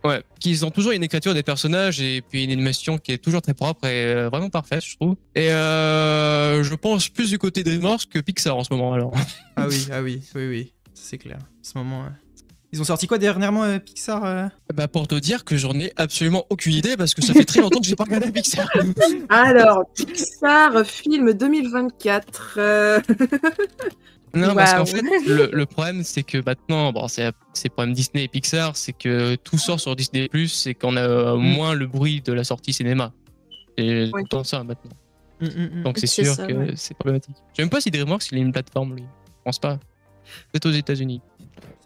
Ouais, qu'ils ont toujours une écriture des personnages et puis une animation qui est toujours très propre et vraiment parfaite, je trouve. Et je pense plus du côté DreamWorks que Pixar en ce moment alors. Ah oui, c'est clair. En ce moment. Ils ont sorti quoi dernièrement Pixar Bah pour te dire que j'en ai absolument aucune idée parce que ça fait très longtemps que j'ai pas regardé Pixar. Alors, Pixar film 2024. Non, parce qu'en fait, le problème, c'est que maintenant, c'est le problème Disney et Pixar, c'est que tout sort sur Disney+, et qu'on a moins le bruit de la sortie cinéma. Et tout ça maintenant. Donc c'est sûr que c'est problématique. Je sais même pas si DreamWorks il a une plateforme, lui. Je pense pas. Peut-être aux États-Unis.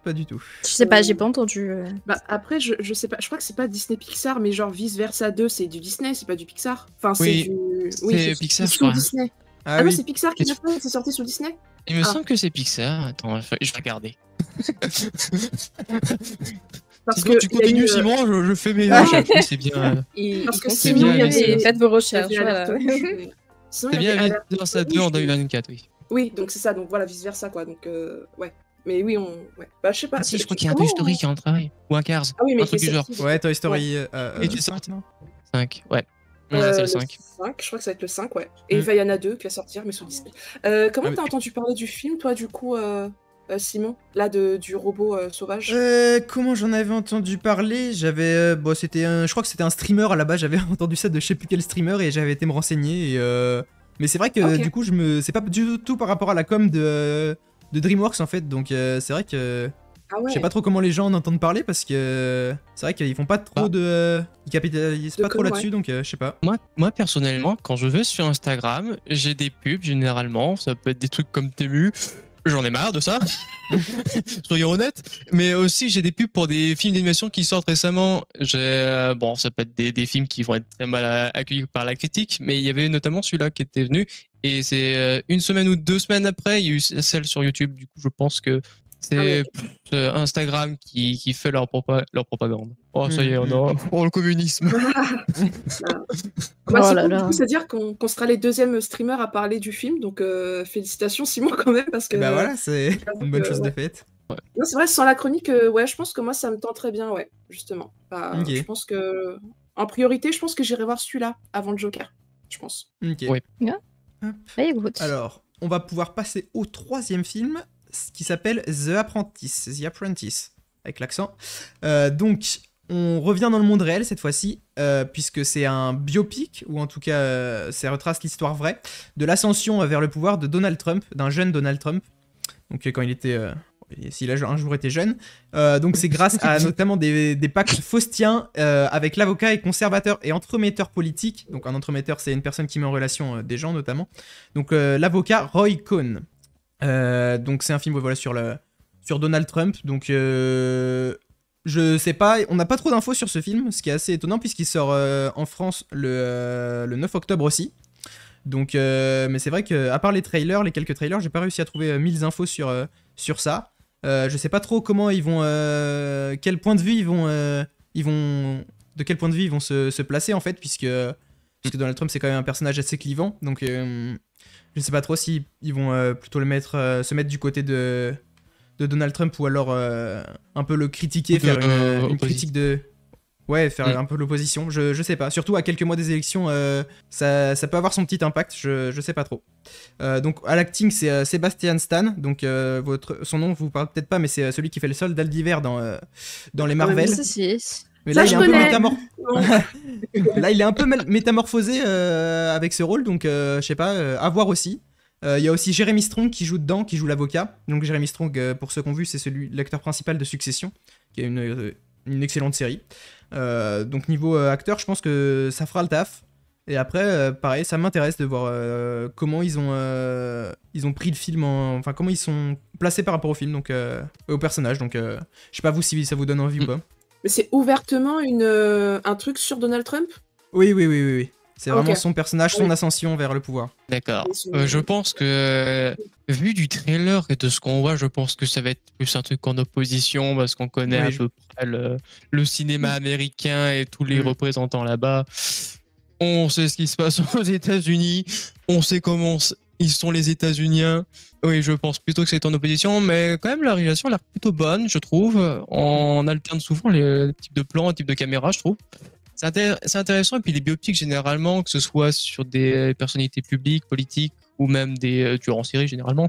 Pas du tout. Je sais pas, j'ai pas entendu. Bah après, je sais pas, je crois que c'est pas Disney Pixar, mais genre Vice Versa 2, c'est du Disney, c'est pas du Pixar. Enfin, c'est du. Oui, c'est Pixar, je crois. Disney. Ah non, c'est Pixar qui l'a fait, c'est sorti sur Disney. Il me semble que c'est Pixar. Attends, je vais regarder. Parce que tu continues, Simon, je fais mes recherches. C'est bien. Parce que c'est bien. Faites vos recherches. C'est bien Vice Versa 2 en 2024, oui. Oui, donc c'est ça, donc voilà, Vice Versa, quoi. Donc, ouais. Mais oui, bah, je sais pas. Ah si, je crois qu'il y a un Toy Story qui est en travail. Ou un Cars. Ah oui, mais un truc du genre. Ouais, Toy Story. Et tu sors maintenant 5, ouais. C'est le 5. Je crois que ça va être le 5, ouais. Et il y en a 2 qui va sortir, mais sous Disney. Comment t'as entendu parler du film, toi, du coup, Simon? Là, du robot sauvage? Comment j'en avais entendu parler? J'avais... je crois que c'était un streamer à la base, j'avais entendu ça de je sais plus quel streamer et j'avais été me renseigner. Mais c'est vrai que du coup, c'est pas du tout par rapport à la com de DreamWorks en fait, donc c'est vrai que... Je sais pas trop comment les gens en entendent parler parce que c'est vrai qu'ils font pas trop ils capitalisent pas trop là-dessus, donc je sais pas. Moi personnellement, quand je vais sur Instagram, j'ai des pubs généralement, ça peut être des trucs comme Temu, j'en ai marre de ça, soyons honnêtes, mais aussi j'ai des pubs pour des films d'animation qui sortent récemment. Ça peut être des films qui vont être très mal accueillis par la critique, mais il y avait notamment celui-là qui était venu et c'est une semaine ou 2 semaines après, il y a eu celle sur YouTube, du coup je pense que c'est Instagram qui fait leur propagande. Oh, ça y est, on le communisme. C'est-à-dire qu'on sera les deuxièmes streamers à parler du film, donc félicitations Simon quand même, parce que... Bah voilà, c'est une bonne chose de faite. Ouais. Non, c'est vrai, sans la chronique, je pense que moi ça me tente très bien, justement. Je pense que, en priorité, je pense que j'irai voir celui-là avant le Joker, je pense. Ok. Ouais. Alors, on va pouvoir passer au 3e film, qui s'appelle The Apprentice, avec l'accent. Donc, on revient dans le monde réel cette fois-ci, puisque c'est un biopic, ou en tout cas, ça retrace l'histoire vraie, de l'ascension vers le pouvoir de Donald Trump, d'un jeune Donald Trump, donc quand il était... s'il a un jour été jeune. Donc c'est grâce à notamment des pactes faustiens avec l'avocat et conservateur et entremetteur politique. Donc un entremetteur, c'est une personne qui met en relation des gens notamment. Donc l'avocat Roy Cohn. Donc c'est un film sur Donald Trump. Donc je sais pas, on n'a pas trop d'infos sur ce film, ce qui est assez étonnant puisqu'il sort en France le 9 octobre aussi. Donc mais c'est vrai que à part les quelques trailers, j'ai pas réussi à trouver 1000 infos sur ça. Je sais pas trop comment ils vont quel point de vue de quel point de vue ils vont se placer en fait puisque Donald Trump c'est quand même un personnage assez clivant, donc je sais pas trop si ils vont plutôt se mettre du côté de Donald Trump ou alors un peu le critiquer, faire une critique de... Ouais, faire un peu l'opposition, je sais pas. Surtout à quelques mois des élections, ça peut avoir son petit impact, je sais pas trop. Donc à l'acting, c'est Sebastian Stan, donc son nom vous parle peut-être pas, mais c'est celui qui fait le soldat d'hiver dans les Marvel. Mais là, là, il est un peu métamorphosé avec ce rôle, donc je sais pas, à voir aussi. Il y a aussi Jeremy Strong qui joue dedans, qui joue l'avocat. Donc Jeremy Strong, pour ceux qui ont vu, c'est l'acteur principal de Succession, qui est une excellente série. Donc niveau acteur, je pense que ça fera le taf. Et après, pareil, ça m'intéresse de voir comment ils ont pris le film, enfin comment ils sont placés par rapport au film, donc au personnage. Donc je sais pas vous si ça vous donne envie ou pas. Mais c'est ouvertement un truc sur Donald Trump? Oui. C'est vraiment son personnage, son ascension vers le pouvoir. D'accord. Je pense que, vu du trailer et de ce qu'on voit, je pense que ça va être plus un truc en opposition, parce qu'on connaît à peu près le cinéma américain et tous les représentants là-bas. On sait ce qui se passe aux États-Unis, on sait comment ils sont les États-Uniens. Oui, je pense plutôt que c'est en opposition, mais quand même la réalisation a l'air plutôt bonne, je trouve. On alterne souvent les types de plans, les types de caméras, je trouve. C'est intéressant, et puis les biopics généralement, que ce soit sur des personnalités publiques, politiques, ou même des tueurs en série généralement,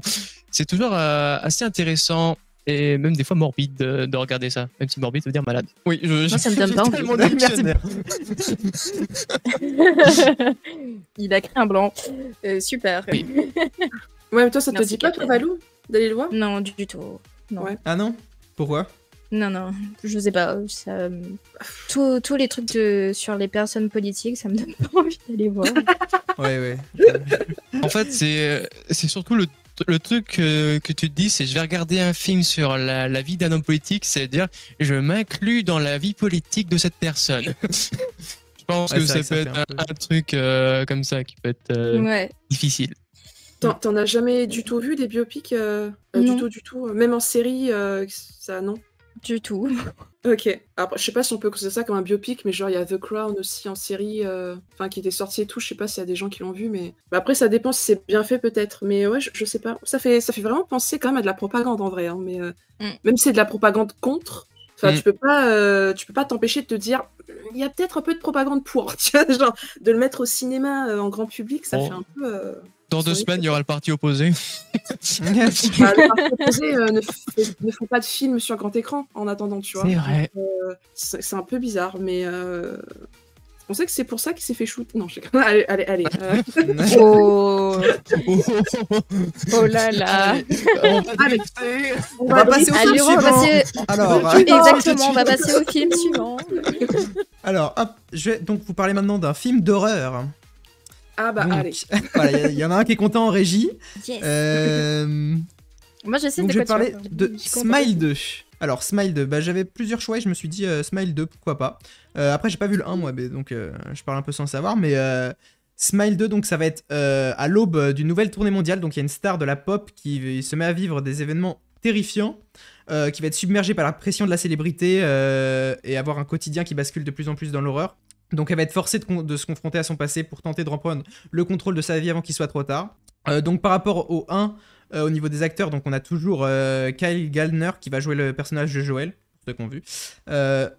c'est toujours assez intéressant et même des fois morbide de regarder ça, même si morbide veut dire malade. Oui, moi ça me donne pas envie. Il a créé un blanc. Super. Oui. Ouais, mais toi ça te dit pas, toi Valou, d'aller le voir? Non, du tout. Non. Ouais. Ah non? Pourquoi? Non, je sais pas. Tous les trucs sur les personnes politiques, ça me donne pas envie d'aller voir. Ouais. En fait, c'est surtout le truc que tu te dis, c'est je vais regarder un film sur la vie d'un homme politique, c'est-à-dire je m'inclus dans la vie politique de cette personne. Je pense que ça peut être un truc comme ça qui peut être difficile. T'en as jamais du tout vu des biopics du tout. Même en série, ça non? Du tout. Ok. Alors, je sais pas si on peut considérer ça comme un biopic, mais genre il y a The Crown aussi en série, qui était sorti et tout. Je sais pas s'il y a des gens qui l'ont vu, mais après ça dépend si c'est bien fait peut-être. Mais ouais, je sais pas. Ça fait vraiment penser quand même à de la propagande en vrai. Hein, mais même si c'est de la propagande contre, tu peux pas t'empêcher de te dire il y a peut-être un peu de propagande pour. Tu vois, genre de le mettre au cinéma en grand public, ça fait un peu. Dans 2 semaines, il y aura le parti opposé. Le parti opposé ne font pas de film sur grand écran en attendant, tu vois. C'est vrai. Donc, c'est un peu bizarre, mais on sait que c'est pour ça qu'il s'est fait shoot. Non, allez. Oh là là. On va passer au film suivant. Alors, exactement, on va passer au film suivant. Alors, hop, je vais donc vous parler maintenant d'un film d'horreur. Ah bah donc, allez. Voilà, il y en a un qui est content en régie. Yes. Moi je sais donc de je vais quoi parler de Smile 2. Alors Smile 2, j'avais plusieurs choix et je me suis dit Smile 2, pourquoi pas. Après j'ai pas vu le 1 moi, donc je parle un peu sans savoir, mais Smile 2, donc ça va être à l'aube d'une nouvelle tournée mondiale, donc il y a une star de la pop qui se met à vivre des événements terrifiants, qui va être submergée par la pression de la célébrité et avoir un quotidien qui bascule de plus en plus dans l'horreur. Donc elle va être forcée de se confronter à son passé pour tenter de reprendre le contrôle de sa vie avant qu'il soit trop tard. Donc par rapport au 1, au niveau des acteurs, donc on a toujours Kyle Gallner qui va jouer le personnage de Joel, pour ceux qui ont vu.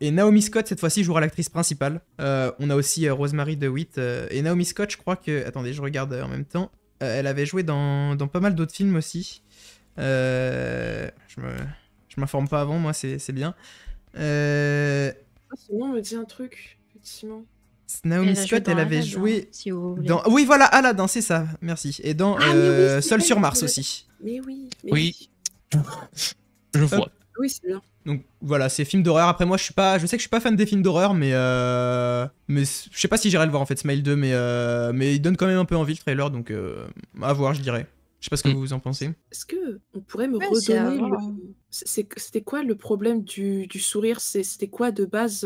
Et Naomi Scott cette fois-ci jouera l'actrice principale. On a aussi Rosemary DeWitt. Et Naomi Scott, je crois que... Attendez, je regarde en même temps. Elle avait joué dans pas mal d'autres films aussi. Je m'informe pas avant, moi c'est bien. Ce nom me dit un truc. Naomi Scott, elle avait joué dans... Oui, voilà, Aladdin, c'est ça, merci. Et dans Seul sur Mars aussi. Mais oui. Oui. Je vois. Oui, c'est bien. Donc voilà, c'est film d'horreur. Après moi, je sais que je suis pas fan des films d'horreur, mais je sais pas si j'irai le voir en fait, Smile 2, mais il donne quand même un peu envie le trailer, donc à voir, je dirais. Je sais pas ce que vous en pensez. Est-ce que on pourrait me redonner c'était quoi le problème du sourire? C'était quoi de base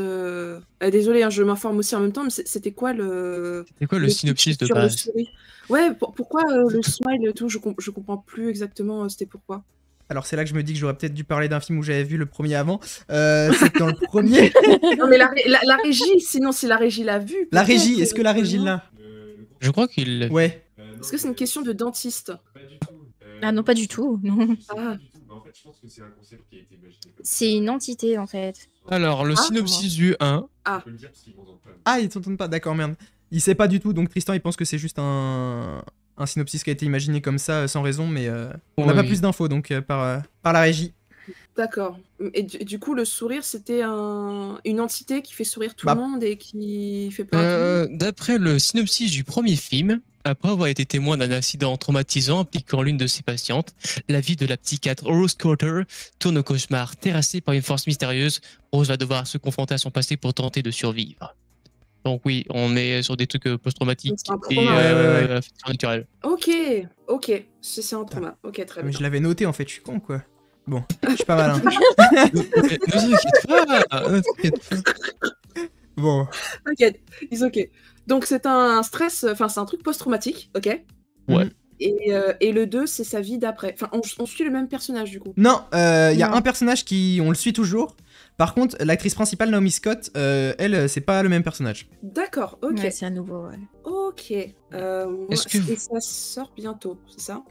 désolé, hein, je m'informe aussi en même temps, mais c'était quoi le synopsis de base? Ouais, pourquoi le smile et tout, je comprends plus exactement c'était pourquoi. Alors c'est là que je me dis que j'aurais peut-être dû parler d'un film où j'avais vu le premier avant. C'est dans le premier. Non mais la régie, sinon si la régie l'a vu. La régie, est-ce que la régie l'a? Je crois qu'il... Ouais. Est-ce que c'est une question de dentiste? Ah non, pas du tout. Non. Ah. C'est une entité, en fait. Alors, le synopsis du 1. Ah, il t'entend pas, d'accord, merde. Il sait pas du tout, donc Tristan, il pense que c'est juste un synopsis qui a été imaginé comme ça, sans raison, mais on n'a pas plus d'infos, donc par la régie. D'accord. Et du coup, le sourire, c'était une entité qui fait sourire tout le monde et qui fait peur à tout le monde. D'après le synopsis du premier film, après avoir été témoin d'un accident traumatisant impliquant l'une de ses patientes, la vie de la psychiatre Rose Carter tourne au cauchemar. Terrassée par une force mystérieuse, Rose va devoir se confronter à son passé pour tenter de survivre. Donc oui, on est sur des trucs post-traumatiques et surnaturels. Ok. C'est un trauma. Ok, très bien. Mais je l'avais noté, en fait, je suis con, quoi. Bon, je suis pas malin. Ne t'inquiète pas. Bon. T'inquiète, ok. Donc c'est un stress, enfin c'est un truc post-traumatique, ok. Ouais. Et le 2, c'est sa vie d'après. Enfin, on suit le même personnage du coup. Non, il y a un personnage on le suit toujours. Par contre, l'actrice principale, Naomi Scott, elle, c'est pas le même personnage. D'accord, ok. Ouais, c'est à nouveau, ouais. Ok. Et ça sort bientôt, c'est ça?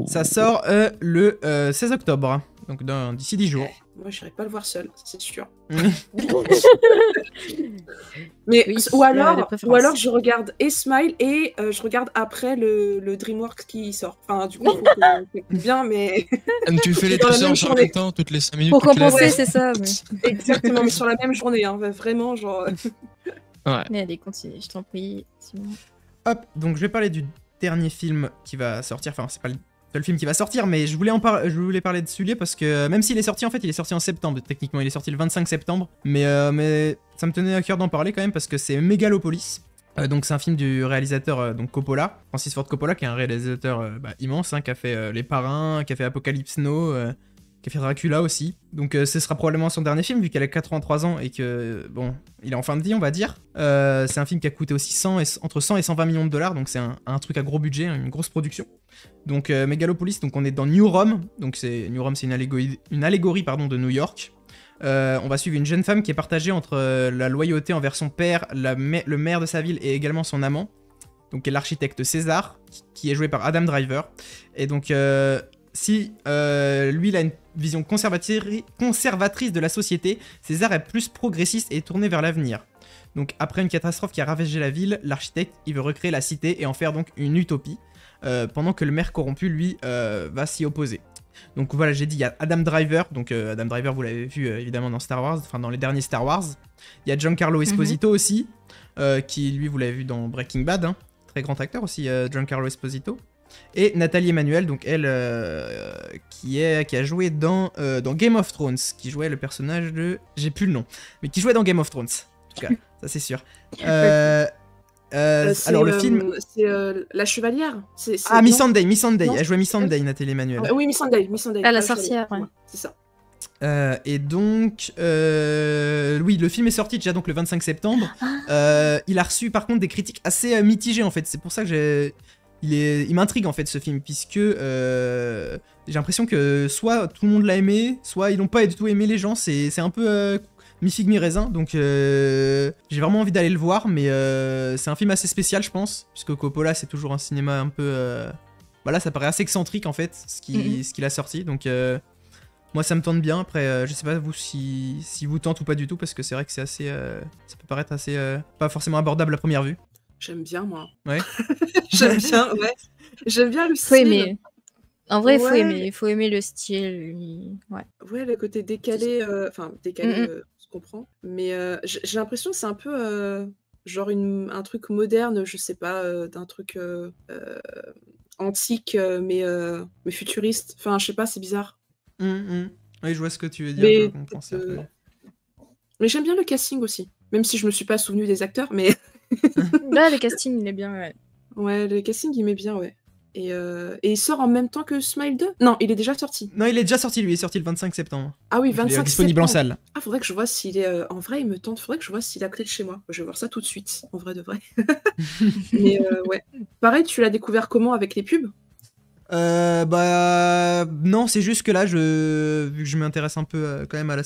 Ça sort le 16 octobre, donc d'ici 10 jours. Moi, j'irai pas le voir seul, c'est sûr. Mais oui, ou alors je regarde et Smile et je regarde après le DreamWorks qui sort. Enfin, du coup, faut que bien, mais tu fais les deux en même temps, toutes les 5 minutes. Pour compenser, c'est ça. Mais... Exactement, mais sur la même journée, hein, vraiment, genre. Ouais. Mais allez, continue, je t'en prie. Simon. Hop, donc je vais parler du dernier film qui va sortir. Enfin, c'est pas le seul film qui va sortir, mais je voulais parler de celui-là parce que même s'il est sorti, en fait, il est sorti en septembre. Techniquement, il est sorti le 25 septembre. Mais ça me tenait à cœur d'en parler quand même parce que c'est Megalopolis. Donc c'est un film du réalisateur donc Coppola, Francis Ford Coppola, qui est un réalisateur immense, hein, qui a fait Les Parrains, qui a fait Apocalypse Now, qui a fait Dracula aussi. Donc ce sera probablement son dernier film vu qu'elle a 83 ans et que bon, il est en fin de vie, on va dire. C'est un film qui a coûté aussi entre 100 et 120 millions de dollars, donc c'est un truc à gros budget, une grosse production. Donc Megalopolis, donc on est dans New Rome, donc New Rome, c'est une allégorie pardon, de New York. On va suivre une jeune femme qui est partagée entre la loyauté envers son père, le maire de sa ville et également son amant, donc l'architecte César, qui est joué par Adam Driver. Et donc si lui il a une vision conservatrice de la société, César est plus progressiste et tourné vers l'avenir. Donc après une catastrophe qui a ravagé la ville, l'architecte il veut recréer la cité et en faire donc une utopie, pendant que le maire corrompu lui va s'y opposer. Donc voilà, j'ai dit, il y a Adam Driver, donc Adam Driver vous l'avez vu évidemment dans Star Wars, enfin dans les derniers Star Wars. Il y a Giancarlo Esposito aussi, qui lui vous l'avez vu dans Breaking Bad, hein. Très grand acteur aussi, Giancarlo Esposito. Et Nathalie Emmanuel, donc elle qui a joué dans Game of Thrones, qui jouait le personnage de... J'ai plus le nom, mais qui jouait dans Game of Thrones, en tout cas, ça c'est sûr. Alors le film... C'est La Chevalière. Miss Sunday, elle jouait Miss Sunday, Nathalie Emmanuel. Oui, Miss Sunday. Ah, la sorcière, ouais. C'est ça. Et donc, oui, le film est sorti déjà donc le 25 septembre. Il a reçu par contre des critiques assez mitigées en fait. C'est pour ça que il m'intrigue en fait ce film, puisque j'ai l'impression que soit tout le monde l'a aimé, soit ils n'ont pas du tout aimé les gens. C'est un peu mi-figue mi-raisin, donc j'ai vraiment envie d'aller le voir, mais c'est un film assez spécial je pense, puisque Coppola c'est toujours un cinéma un peu... Voilà, ça paraît assez excentrique en fait, ce qu'il a sorti, donc moi ça me tente bien. Après je sais pas vous si vous tente ou pas du tout, parce que c'est vrai que c'est assez... ça peut paraître assez... pas forcément abordable à première vue. J'aime bien moi. Ouais. J'aime bien, ouais. J'aime bien le style. Aimer. En vrai, il faut aimer le style. Ouais. Ouais, le côté décalé, je comprends. Mais j'ai l'impression que c'est un peu genre un truc moderne, je sais pas, d'un truc antique, mais futuriste. Enfin, je sais pas, c'est bizarre. Oui, je vois ce que tu veux dire, je comprends ça. Mais j'aime bien le casting aussi, même si je me suis pas souvenu des acteurs, mais... Là, le casting, il est bien, ouais. Ouais, le casting, il met bien, ouais. Et il sort en même temps que Smile 2 ? Non, il est déjà sorti. Non, il est déjà sorti, lui. Il est sorti le 25 septembre. Ah oui, 25 septembre. Disponible en salle. Ah, faudrait que je vois s'il est... en vrai, il me tente. Faudrait que je vois s'il est à côté de chez moi. Je vais voir ça tout de suite, en vrai de vrai. Mais ouais. Pareil, tu l'as découvert comment, avec les pubs ? Non, c'est juste que là, vu que je m'intéresse un peu quand même à la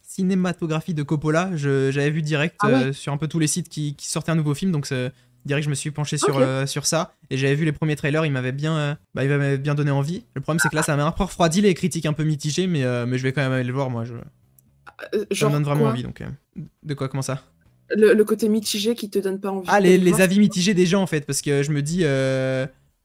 cinématographie de Coppola, j'avais vu direct sur un peu tous les sites qui sortaient un nouveau film, donc ça direct je me suis penché sur ça, et j'avais vu les premiers trailers, il m'avait bien donné envie. Le problème c'est que là ça m'a un peu refroidi, les critiques un peu mitigées, mais je vais quand même aller le voir, moi. Ça me donne vraiment envie, donc... De quoi, comment ça? Le côté mitigé qui te donne pas envie. Ah, les avis mitigés des gens, en fait, parce que je me dis...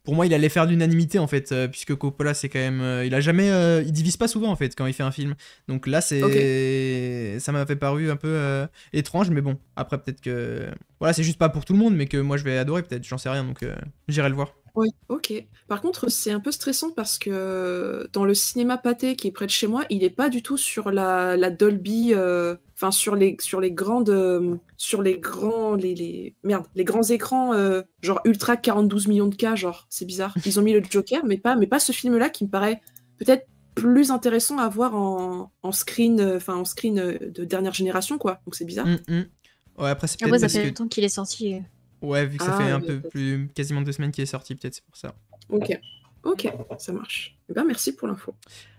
Pour moi, il allait faire l'unanimité, en fait, puisque Coppola, c'est quand même... il a jamais... il divise pas souvent, en fait, quand il fait un film. Donc là, ça m'a fait paru un peu étrange, mais bon. Après, peut-être que... Voilà, c'est juste pas pour tout le monde, mais que moi, je vais adorer, peut-être. J'en sais rien, donc j'irai le voir. Oui, ok. Par contre, c'est un peu stressant parce que dans le cinéma Pathé qui est près de chez moi, il est pas du tout sur la Dolby... Enfin, sur les grands écrans, genre ultra 42 millions de K, genre, c'est bizarre. Ils ont mis le Joker, mais pas ce film-là qui me paraît peut-être plus intéressant à voir en screen de dernière génération, quoi. Donc c'est bizarre. Ouais, après, c'est peut-être ça fait longtemps qu'il est sorti. Ouais, vu que ça fait un peu plus, quasiment 2 semaines qu'il est sorti, peut-être c'est pour ça. Ok, ça marche. Eh ben, merci pour l'info.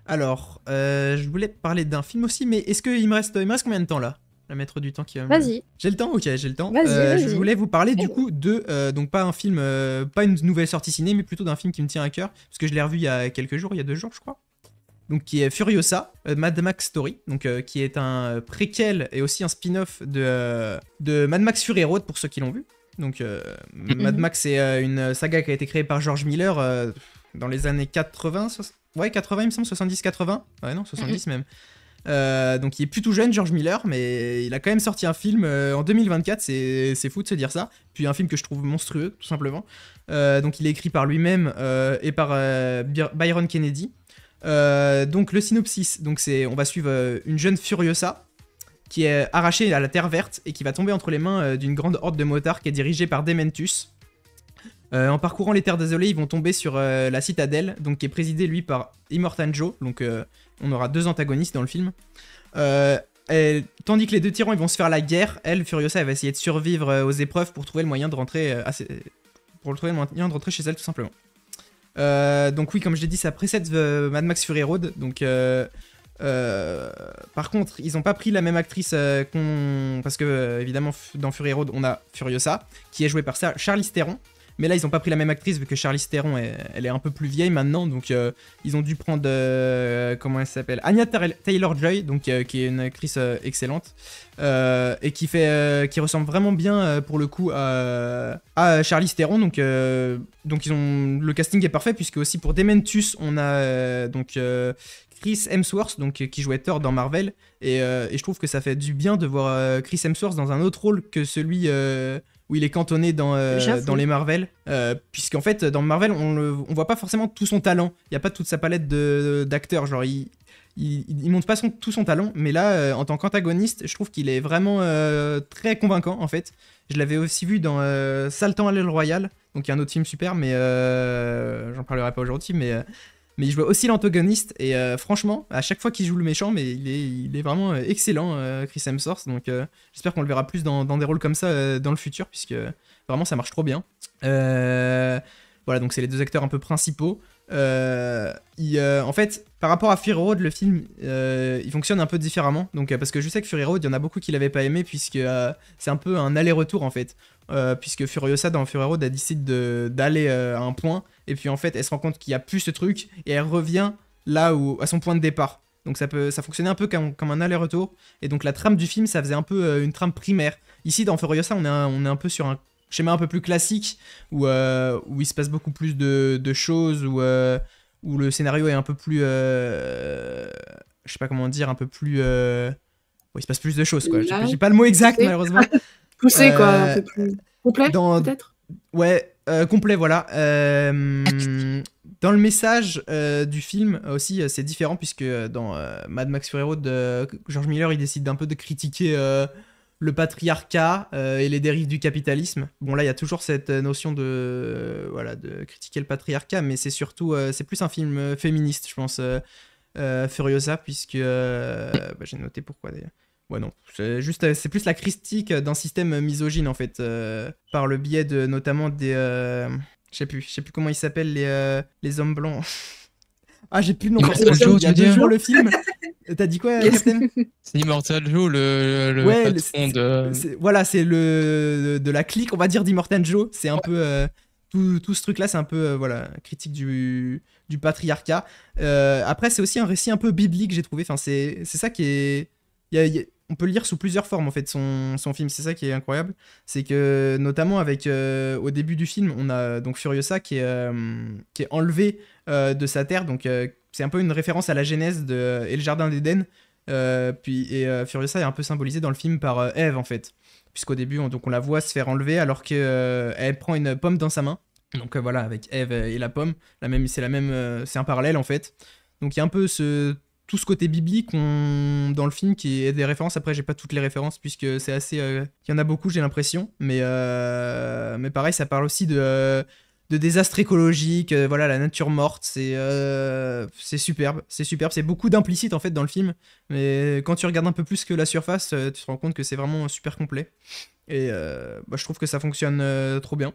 Alors, je voulais te parler d'un film aussi, mais est-ce qu'il me reste combien de temps là? La maître du temps qui va me... Vas-y. J'ai le temps? Ok, j'ai le temps. Vas-y. Je voulais vous parler du coup de, donc pas un film, pas une nouvelle sortie ciné, mais plutôt d'un film qui me tient à cœur, parce que je l'ai revu il y a quelques jours, il y a 2 jours je crois. Donc qui est Furiosa, Mad Max Story, donc qui est un préquel et aussi un spin-off de Mad Max Fury Road pour ceux qui l'ont vu. Donc Mad Max c'est une saga qui a été créée par George Miller dans les années 80, 80 il me semble, 70-80, ouais non 70 même. Donc il est plus tout jeune George Miller, mais il a quand même sorti un film en 2024, c'est fou de se dire ça. Puis un film que je trouve monstrueux tout simplement. Donc il est écrit par lui-même et par Byron Kennedy. Donc le synopsis, donc on va suivre une jeune Furiosa qui est arrachée à la Terre Verte et qui va tomber entre les mains d'une grande horde de motards qui est dirigée par Dementus. En parcourant les terres désolées, ils vont tomber sur la citadelle, donc qui est présidée lui par Immortan Joe, donc on aura 2 antagonistes dans le film. Tandis que les 2 tyrans ils vont se faire la guerre, elle, Furiosa, elle va essayer de survivre aux épreuves pour trouver le moyen de rentrer chez elle tout simplement. Donc oui, comme je l'ai dit, ça précède Mad Max Fury Road, donc par contre, ils ont pas pris la même actrice parce que évidemment dans Fury Road on a Furiosa qui est jouée par Charlize Theron, mais là ils ont pas pris la même actrice vu que Charlize Theron elle est un peu plus vieille maintenant, donc ils ont dû prendre comment elle s'appelle, Anya Taylor-Joy, donc qui est une actrice excellente et qui ressemble vraiment bien pour le coup à Charlize Theron, donc le casting est parfait puisque aussi pour Dementus on a Chris Hemsworth, donc qui jouait Thor dans Marvel, et je trouve que ça fait du bien de voir Chris Hemsworth dans un autre rôle que celui où il est cantonné dans les Marvel, puisqu'en fait dans Marvel on voit pas forcément tout son talent, il y a pas toute sa palette d'acteurs, genre il montre pas tout son talent, mais là en tant qu'antagoniste je trouve qu'il est vraiment très convaincant en fait. Je l'avais aussi vu dans Saltan à l'aile royale, donc il y a un autre film super, mais j'en parlerai pas aujourd'hui, mais il jouait aussi l'antagoniste, et franchement, à chaque fois qu'il joue le méchant, mais il est vraiment excellent, Chris Hemsworth, donc j'espère qu'on le verra plus dans des rôles comme ça dans le futur, puisque vraiment ça marche trop bien. Voilà, donc c'est les 2 acteurs un peu principaux. En fait, par rapport à Fury Road, le film, il fonctionne un peu différemment, donc, parce que je sais que Fury Road, il y en a beaucoup qui l'avaient pas aimé, puisque c'est un peu un aller-retour en fait. Puisque Furiosa dans Fury Road elle décide d'aller à un point, et puis en fait elle se rend compte qu'il n'y a plus ce truc et elle revient là à son point de départ. Donc ça fonctionnait un peu comme un aller-retour, et donc la trame du film ça faisait un peu une trame primaire. Ici dans Furiosa on est un peu sur un schéma un peu plus classique où il se passe beaucoup plus de choses, où le scénario est un peu plus je sais pas comment dire, un peu plus il se passe plus de choses quoi. J'ai pas le mot exact malheureusement. Poussé quoi, un peu plus complet peut-être. Ouais, complet voilà. Dans le message du film aussi c'est différent, puisque dans Mad Max Fury Road, George Miller il décide un peu de critiquer le patriarcat et les dérives du capitalisme. Bon là il y a toujours cette notion de critiquer le patriarcat, mais c'est surtout c'est plus un film féministe je pense, Furiosa, puisque j'ai noté pourquoi d'ailleurs. Ouais non, c'est plus la critique d'un système misogyne en fait, par le biais notamment des je sais plus comment ils s'appellent les hommes blancs. Ah, j'ai plus le nom. Immortal Joe, il y a 2 jours le film. T'as dit quoi, Captain? C'est Immortal Joe, le patron de... Voilà, c'est de la clique, on va dire, d'Immortal Joe. C'est un peu... tout ce truc-là, c'est un peu voilà, critique du patriarcat. Après, c'est aussi un récit un peu biblique, j'ai trouvé. Enfin, c'est ça qui est... on peut le lire sous plusieurs formes, en fait, son film. C'est ça qui est incroyable. C'est que, notamment, avec au début du film, on a donc Furiosa qui est enlevé de sa terre. Donc, c'est un peu une référence à la Genèse et le Jardin d'Éden. Furiosa est un peu symbolisée dans le film par Ève, en fait. Puisqu'au début, on la voit se faire enlever alors qu'elle prend une pomme dans sa main. Donc voilà, avec Ève et la pomme, c'est un parallèle en fait. Donc il y a un peu tout ce côté biblique dans le film qui est des références. Après, j'ai pas toutes les références puisque c'est assez... il y en a beaucoup, j'ai l'impression. Mais pareil, ça parle aussi de désastres écologiques, voilà, la nature morte, c'est superbe, c'est beaucoup d'implicite en fait dans le film, mais quand tu regardes un peu plus que la surface, tu te rends compte que c'est vraiment super complet, et je trouve que ça fonctionne trop bien.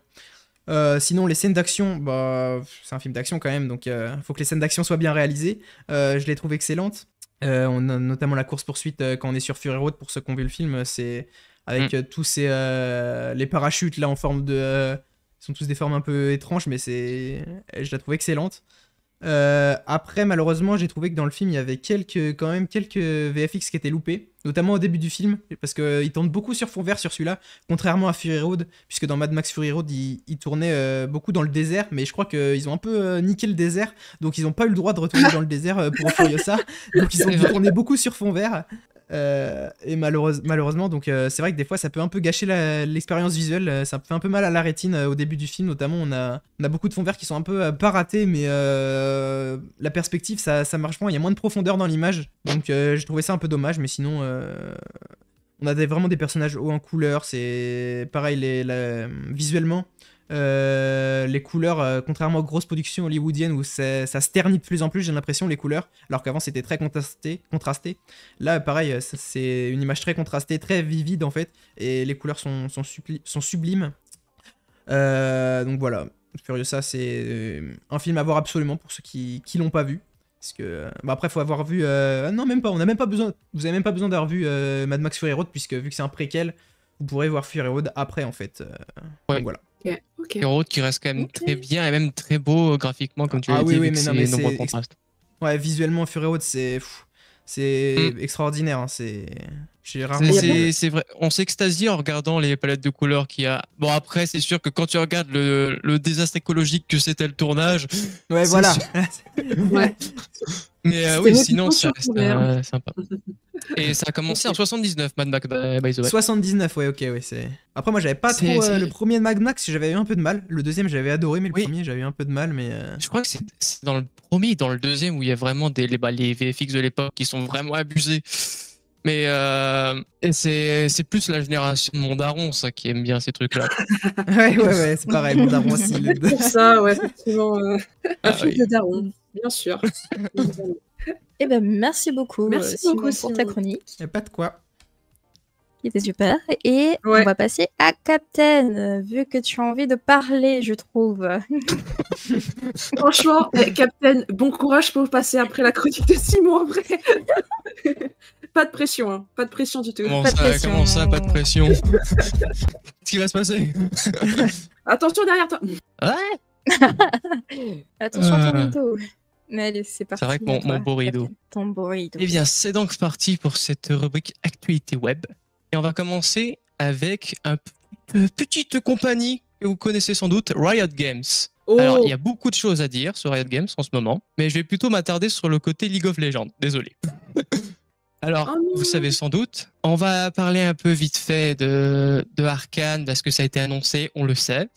Sinon les scènes d'action, c'est un film d'action quand même, donc faut que les scènes d'action soient bien réalisées, je les trouve excellentes. On a notamment la course-poursuite quand on est sur Fury Road, pour ceux qui ont vu le film, c'est avec tous les parachutes là en forme de... Ils sont tous des formes un peu étranges, mais je la trouve excellente. Après, malheureusement, j'ai trouvé que dans le film, il y avait quelques VFX qui étaient loupés, notamment au début du film, parce qu'ils tournent beaucoup sur fond vert sur celui-là, contrairement à Fury Road, puisque dans Mad Max Fury Road, ils tournaient beaucoup dans le désert, mais je crois qu'ils ont un peu niqué le désert, donc ils n'ont pas eu le droit de retourner dans le désert pour Furiosa, donc ils ont dû tourner beaucoup sur fond vert. Et malheureusement, donc c'est vrai que des fois ça peut un peu gâcher l'expérience visuelle, ça fait un peu mal à la rétine au début du film, notamment on a beaucoup de fonds verts qui sont un peu pas ratés, mais la perspective ça marche moins, il y a moins de profondeur dans l'image, donc j'ai trouvé ça un peu dommage, mais sinon on a vraiment des personnages hauts en couleur, c'est pareil visuellement. Les couleurs, contrairement aux grosses productions hollywoodiennes où ça se ternit de plus en plus, j'ai l'impression, les couleurs, alors qu'avant c'était très contrasté. Là, pareil, c'est une image très contrastée, très vivide en fait, et les couleurs sont sublimes. Donc voilà, Furiosa, c'est un film à voir absolument pour ceux qui l'ont pas vu. Parce que, après, faut avoir vu. Non, même pas, on a même pas besoin. Vous avez même pas besoin d'avoir vu Mad Max Fury Road, puisque vu que c'est un préquel, vous pourrez voir Fury Road après en fait. Ouais. Donc voilà. Okay. Fury Road qui reste quand même très bien et même très beau graphiquement, comme tu l'as dit, avec ses nombreux contrastes. Ouais, visuellement, Fury Road, c'est extraordinaire. Hein, c'est vrai, on s'extasie en regardant les palettes de couleurs qu'il y a. Bon, après, c'est sûr que quand tu regardes le désastre écologique que c'était le tournage. Ouais, voilà. Ouais. Mais oui, sinon, ça reste sympa. Et ça a commencé en 79, Mad Max, by the way. 79, ouais, ok, ouais, c'est... Après, moi, j'avais pas trop... le premier Mad Max, j'avais eu un peu de mal. Le deuxième, j'avais adoré, mais le premier, j'avais eu un peu de mal, mais... Je crois que c'est dans le premier et dans le deuxième où il y a vraiment les VFX de l'époque qui sont vraiment abusés. Mais c'est plus la génération de mon daron, ça, qui aime bien ces trucs-là. ouais, c'est pareil, mon daron aussi. C'est ça, ouais, effectivement. Un film de daron, bien sûr. Eh ben, merci beaucoup, Simon, pour ta chronique. Y a pas de quoi. Qui était super. Et on va passer à Captain, vu que tu as envie de parler, je trouve. Franchement, Captain, bon courage pour passer après la chronique de Simon, en vrai. Pas de pression, hein. Pas de pression du tout. Comment ça, pas de pression? Qu'est-ce qui va se passer? Attention derrière toi. Ouais. Attention à ton rideau. Mais allez, c'est parti. C'est vrai que mon beau rideau. Ton beau rideau. Eh bien, c'est donc parti pour cette rubrique Actualité Web. Et on va commencer avec une petite compagnie que vous connaissez sans doute, Riot Games. Oh. Alors, il y a beaucoup de choses à dire sur Riot Games en ce moment, mais je vais plutôt m'attarder sur le côté League of Legends. Désolé. Alors, vous savez sans doute, on va parler un peu vite fait de Arcane, parce que ça a été annoncé, on le sait.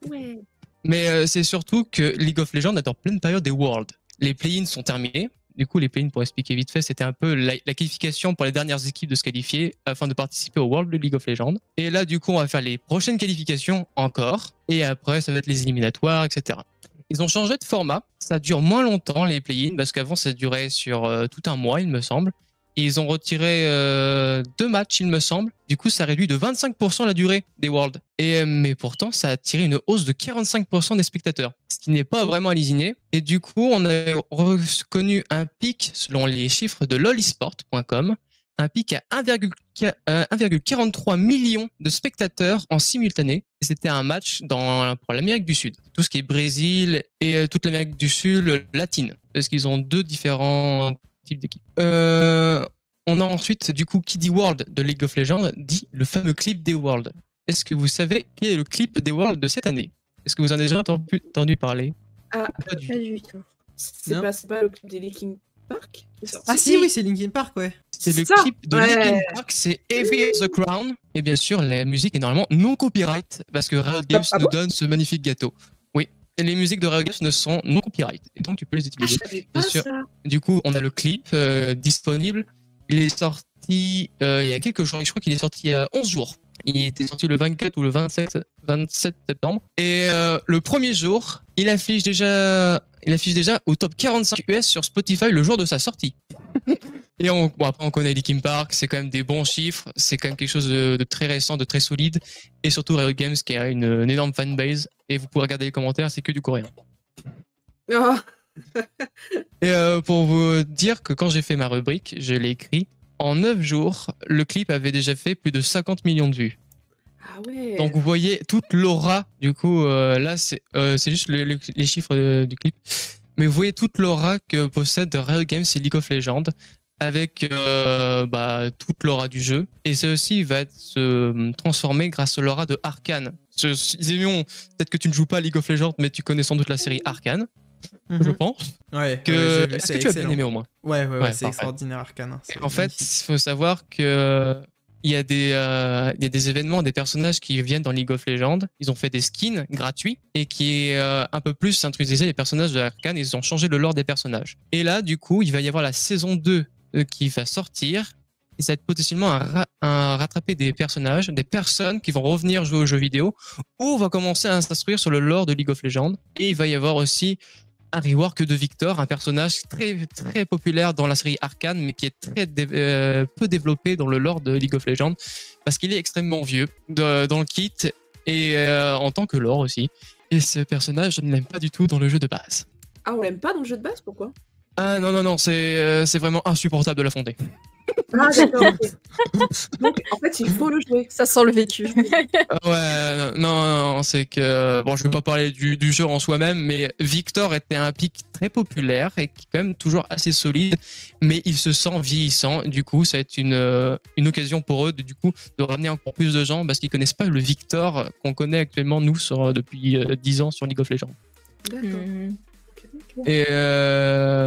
Ouais. Mais c'est surtout que League of Legends est en pleine période des Worlds. Les play-ins sont terminés. Du coup, les play-ins, pour expliquer vite fait, c'était un peu la qualification pour les dernières équipes de se qualifier afin de participer au World de League of Legends. Et là, du coup, on va faire les prochaines qualifications encore. Et après, ça va être les éliminatoires, etc. Ils ont changé de format. Ça dure moins longtemps, les play-ins, parce qu'avant, ça durait sur tout un mois, il me semble. Ils ont retiré 2 matchs, il me semble. Du coup, ça réduit de 25% la durée des Worlds. Mais pourtant, ça a attiré une hausse de 45% des spectateurs, ce qui n'est pas vraiment halluciné. Et du coup, on a reconnu un pic, selon les chiffres de lolisport.com, un pic à 1,43 million de spectateurs en simultané. Et c'était un match pour l'Amérique du Sud. Tout ce qui est Brésil et toute l'Amérique du Sud latine. Parce qu'ils ont 2 différents types d'équipes. On a ensuite, du coup, qui dit World de League of Legends, dit le fameux clip des Worlds. Est-ce que vous savez quel est le clip des Worlds de cette année? Est-ce que vous en avez déjà entendu parler? Pas du tout. C'est pas le clip des Linkin Park? Ah si, oui, c'est Linkin Park, ouais. C'est le clip de Linkin Park, c'est Heavy as the Crown. Et bien sûr, la musique est normalement non copyright, parce que Riot Games nous donne ce magnifique gâteau. Oui, et les musiques de Riot Games ne sont non copyright, et donc tu peux les utiliser. Bien sûr. Du coup, on a le clip disponible. Il est sorti il y a quelques jours, je crois qu'il est sorti il y a 11 jours. Il était sorti le 24 ou le 27 septembre. Et le premier jour, il affiche déjà au top 45 US sur Spotify le jour de sa sortie. Et après, on connaît Linkin Park, c'est quand même des bons chiffres, c'est quand même quelque chose de très récent, de très solide. Et surtout Riot Games qui a une énorme fanbase. Et vous pouvez regarder les commentaires, c'est que du coréen. Oh. Et pour vous dire que quand j'ai fait ma rubrique, je l'ai écrit, en 9 jours, le clip avait déjà fait plus de 50 millions de vues. Ah ouais. Donc vous voyez toute l'aura, du coup, là c'est juste les chiffres du clip, mais vous voyez toute l'aura que possède Riot Games et League of Legends, avec toute l'aura du jeu, et ça aussi va se transformer grâce à l'aura de Arcane. Zémion, peut-être que tu ne joues pas à League of Legends, mais tu connais sans doute la série Arcane. Je pense. Ouais. Est-ce que tu as bien aimé au moins? Ouais, c'est extraordinaire Arcane. Hein, en fait, il faut savoir que il y a des événements, des personnages qui viennent dans League of Legends. Ils ont fait des skins gratuits et qui est un peu plus introduisaient les personnages de Arcane. Ils ont changé le lore des personnages. Et là, du coup, il va y avoir la saison 2 qui va sortir. Et ça va être potentiellement un rattraper des personnages, des personnes qui vont revenir jouer aux jeux vidéo, ou on va commencer à s'instruire sur le lore de League of Legends. Et il va y avoir aussi un rework de Victor, un personnage très très populaire dans la série Arcane, mais qui est très peu développé dans le lore de League of Legends, parce qu'il est extrêmement vieux dans le kit et en tant que lore aussi. Et ce personnage, je ne l'aime pas du tout dans le jeu de base. Ah, on l'aime pas dans le jeu de base? Pourquoi? Ah non, c'est vraiment insupportable de l'affronter. Ah d'accord. Donc en fait il faut le jouer. Ça sent le vécu. Ouais, non, c'est que bon, je vais pas parler du jeu en soi-même, mais Victor était un pick très populaire et qui est quand même toujours assez solide, mais il se sent vieillissant. Du coup, ça va être une occasion pour eux de ramener encore plus de gens parce qu'ils connaissent pas le Victor qu'on connaît actuellement nous depuis 10 ans sur League of Legends. D'accord. Et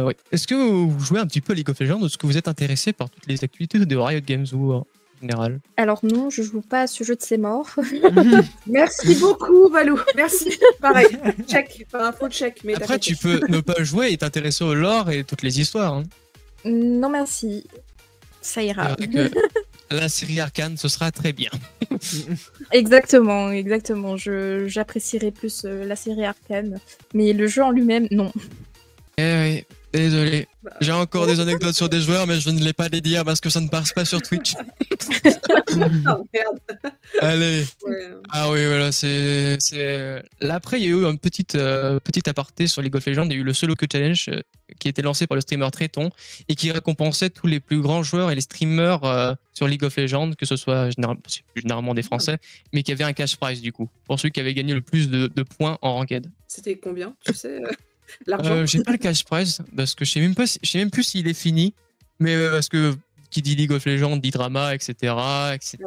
oui. Est-ce que vous jouez un petit peu à League of Legends ou est-ce que vous êtes intéressé par toutes les activités de Riot Games ou en général? Alors non, je joue pas à ce jeu de ses morts. Merci beaucoup Valou. Merci. Pareil. Check. Enfin, faut check. Mais après, tu peux ne pas jouer et t'intéresser au lore et toutes les histoires. Hein. Non merci. Ça ira. La série Arcane, ce sera très bien. Exactement. J'apprécierais plus la série Arcane, mais le jeu en lui-même, non. Oui, désolé. J'ai encore des anecdotes sur des joueurs, mais je ne les pas les dire parce que ça ne passe pas sur Twitch. Oh merde. Allez. Ouais. Ah oui, voilà, c'est... Là, après, il y a eu un petit aparté sur League of Legends. Il y a eu le Solo Queue Challenge qui était lancé par le streamer Tréton et qui récompensait tous les plus grands joueurs et les streamers sur League of Legends, que ce soit généralement des Français, mais qui avaient un cash prize du coup, pour celui qui avait gagné le plus de points en ranked. C'était combien, tu sais l'argent? J'ai pas le cash prize parce que je sais même plus s'il est fini, mais parce que qui dit League of Legends dit drama, etc. Okay.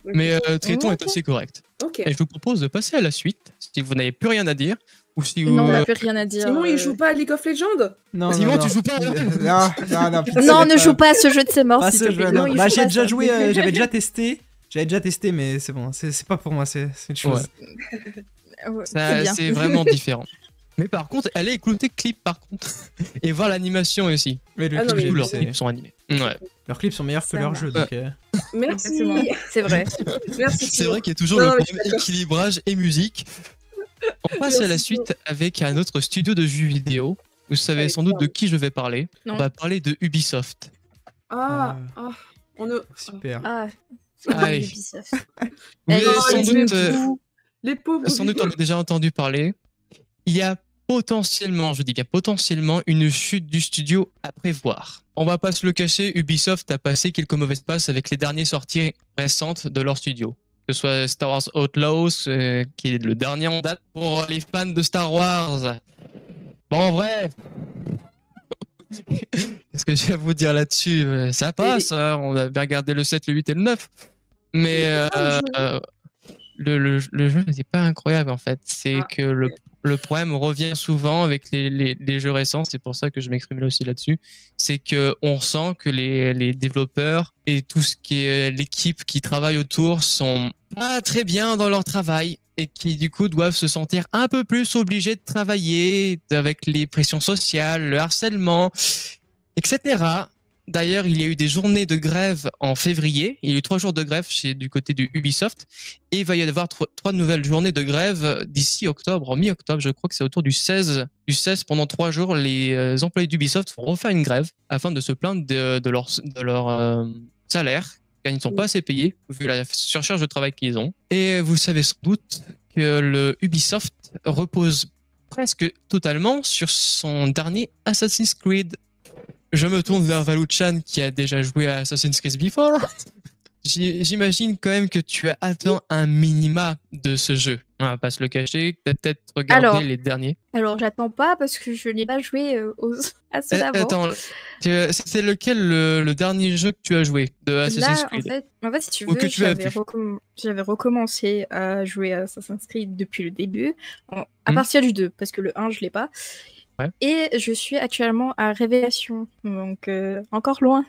Mais Tréton est assez correct. Okay. Et je vous propose de passer à la suite si vous n'avez plus rien à dire. Ou si non, on n'a plus rien à dire. Simon, il joue pas à League of Legends? Non, Simon, tu joues pas Non, ne joue pas à ce jeu de ses morts. J'ai déjà joué, j'avais déjà testé, mais c'est bon, c'est pas pour moi, c'est une chose. Ouais, c'est vraiment différent. Mais par contre, allez écouter le clip par contre et voir l'animation aussi. Mais leurs clips sont animés. Ouais. Leurs clips sont meilleurs que leurs jeux. Donc Merci. C'est vrai. Merci. C'est vrai qu'il y a toujours le même équilibrage et musique. On passe à la suite avec un autre studio de jeux vidéo vous savez sans doute de qui je vais parler. Non. On va parler de Ubisoft. Super. Allez. Ubisoft. Vous avez les pauvres. sans doute on a déjà entendu parler. Il y a potentiellement, je dis bien potentiellement, une chute du studio à prévoir. On va pas se le cacher, Ubisoft a passé quelques mauvaises passes avec les dernières sorties récentes de leur studio. Que ce soit Star Wars Outlaws, qui est le dernier en date pour les fans de Star Wars. Bon, en vrai, qu'est-ce que je vais vous dire là-dessus? Ça passe, hein, on a bien regardé le 7, le 8 et le 9. Mais le jeu n'est pas incroyable en fait. C'est que le problème revient souvent avec les jeux récents, c'est pour ça que je m'exprime là aussi là-dessus, c'est qu'on sent que les développeurs et tout ce qui est l'équipe qui travaille autour sont pas très bien dans leur travail et qui du coup doivent se sentir un peu plus obligés de travailler avec les pressions sociales, le harcèlement, etc. D'ailleurs, il y a eu des journées de grève en février. Il y a eu 3 jours de grève du côté du Ubisoft. Et il va y avoir 3 nouvelles journées de grève d'ici octobre, mi-octobre. Je crois que c'est autour du 16. Du 16, pendant 3 jours, les employés d'Ubisoft vont refaire une grève afin de se plaindre de leur salaire, car ils ne sont pas assez payés, vu la surcharge de travail qu'ils ont. Et vous savez sans doute que le Ubisoft repose presque totalement sur son dernier Assassin's Creed. Je me tourne vers Valou-chan qui a déjà joué à Assassin's Creed Before. J'imagine quand même que tu attends un minima de ce jeu. On va pas se le cacher. Peut-être regarder les derniers. Alors, j'attends pas parce que je n'ai pas joué à ceux d'avant. Attends, c'est lequel le dernier jeu que tu as joué de Assassin's Creed? En fait, si tu veux, j'avais recommencé à jouer à Assassin's Creed depuis le début, à partir du 2, parce que le 1, je l'ai pas. Ouais. Et je suis actuellement à Révélation, donc encore loin.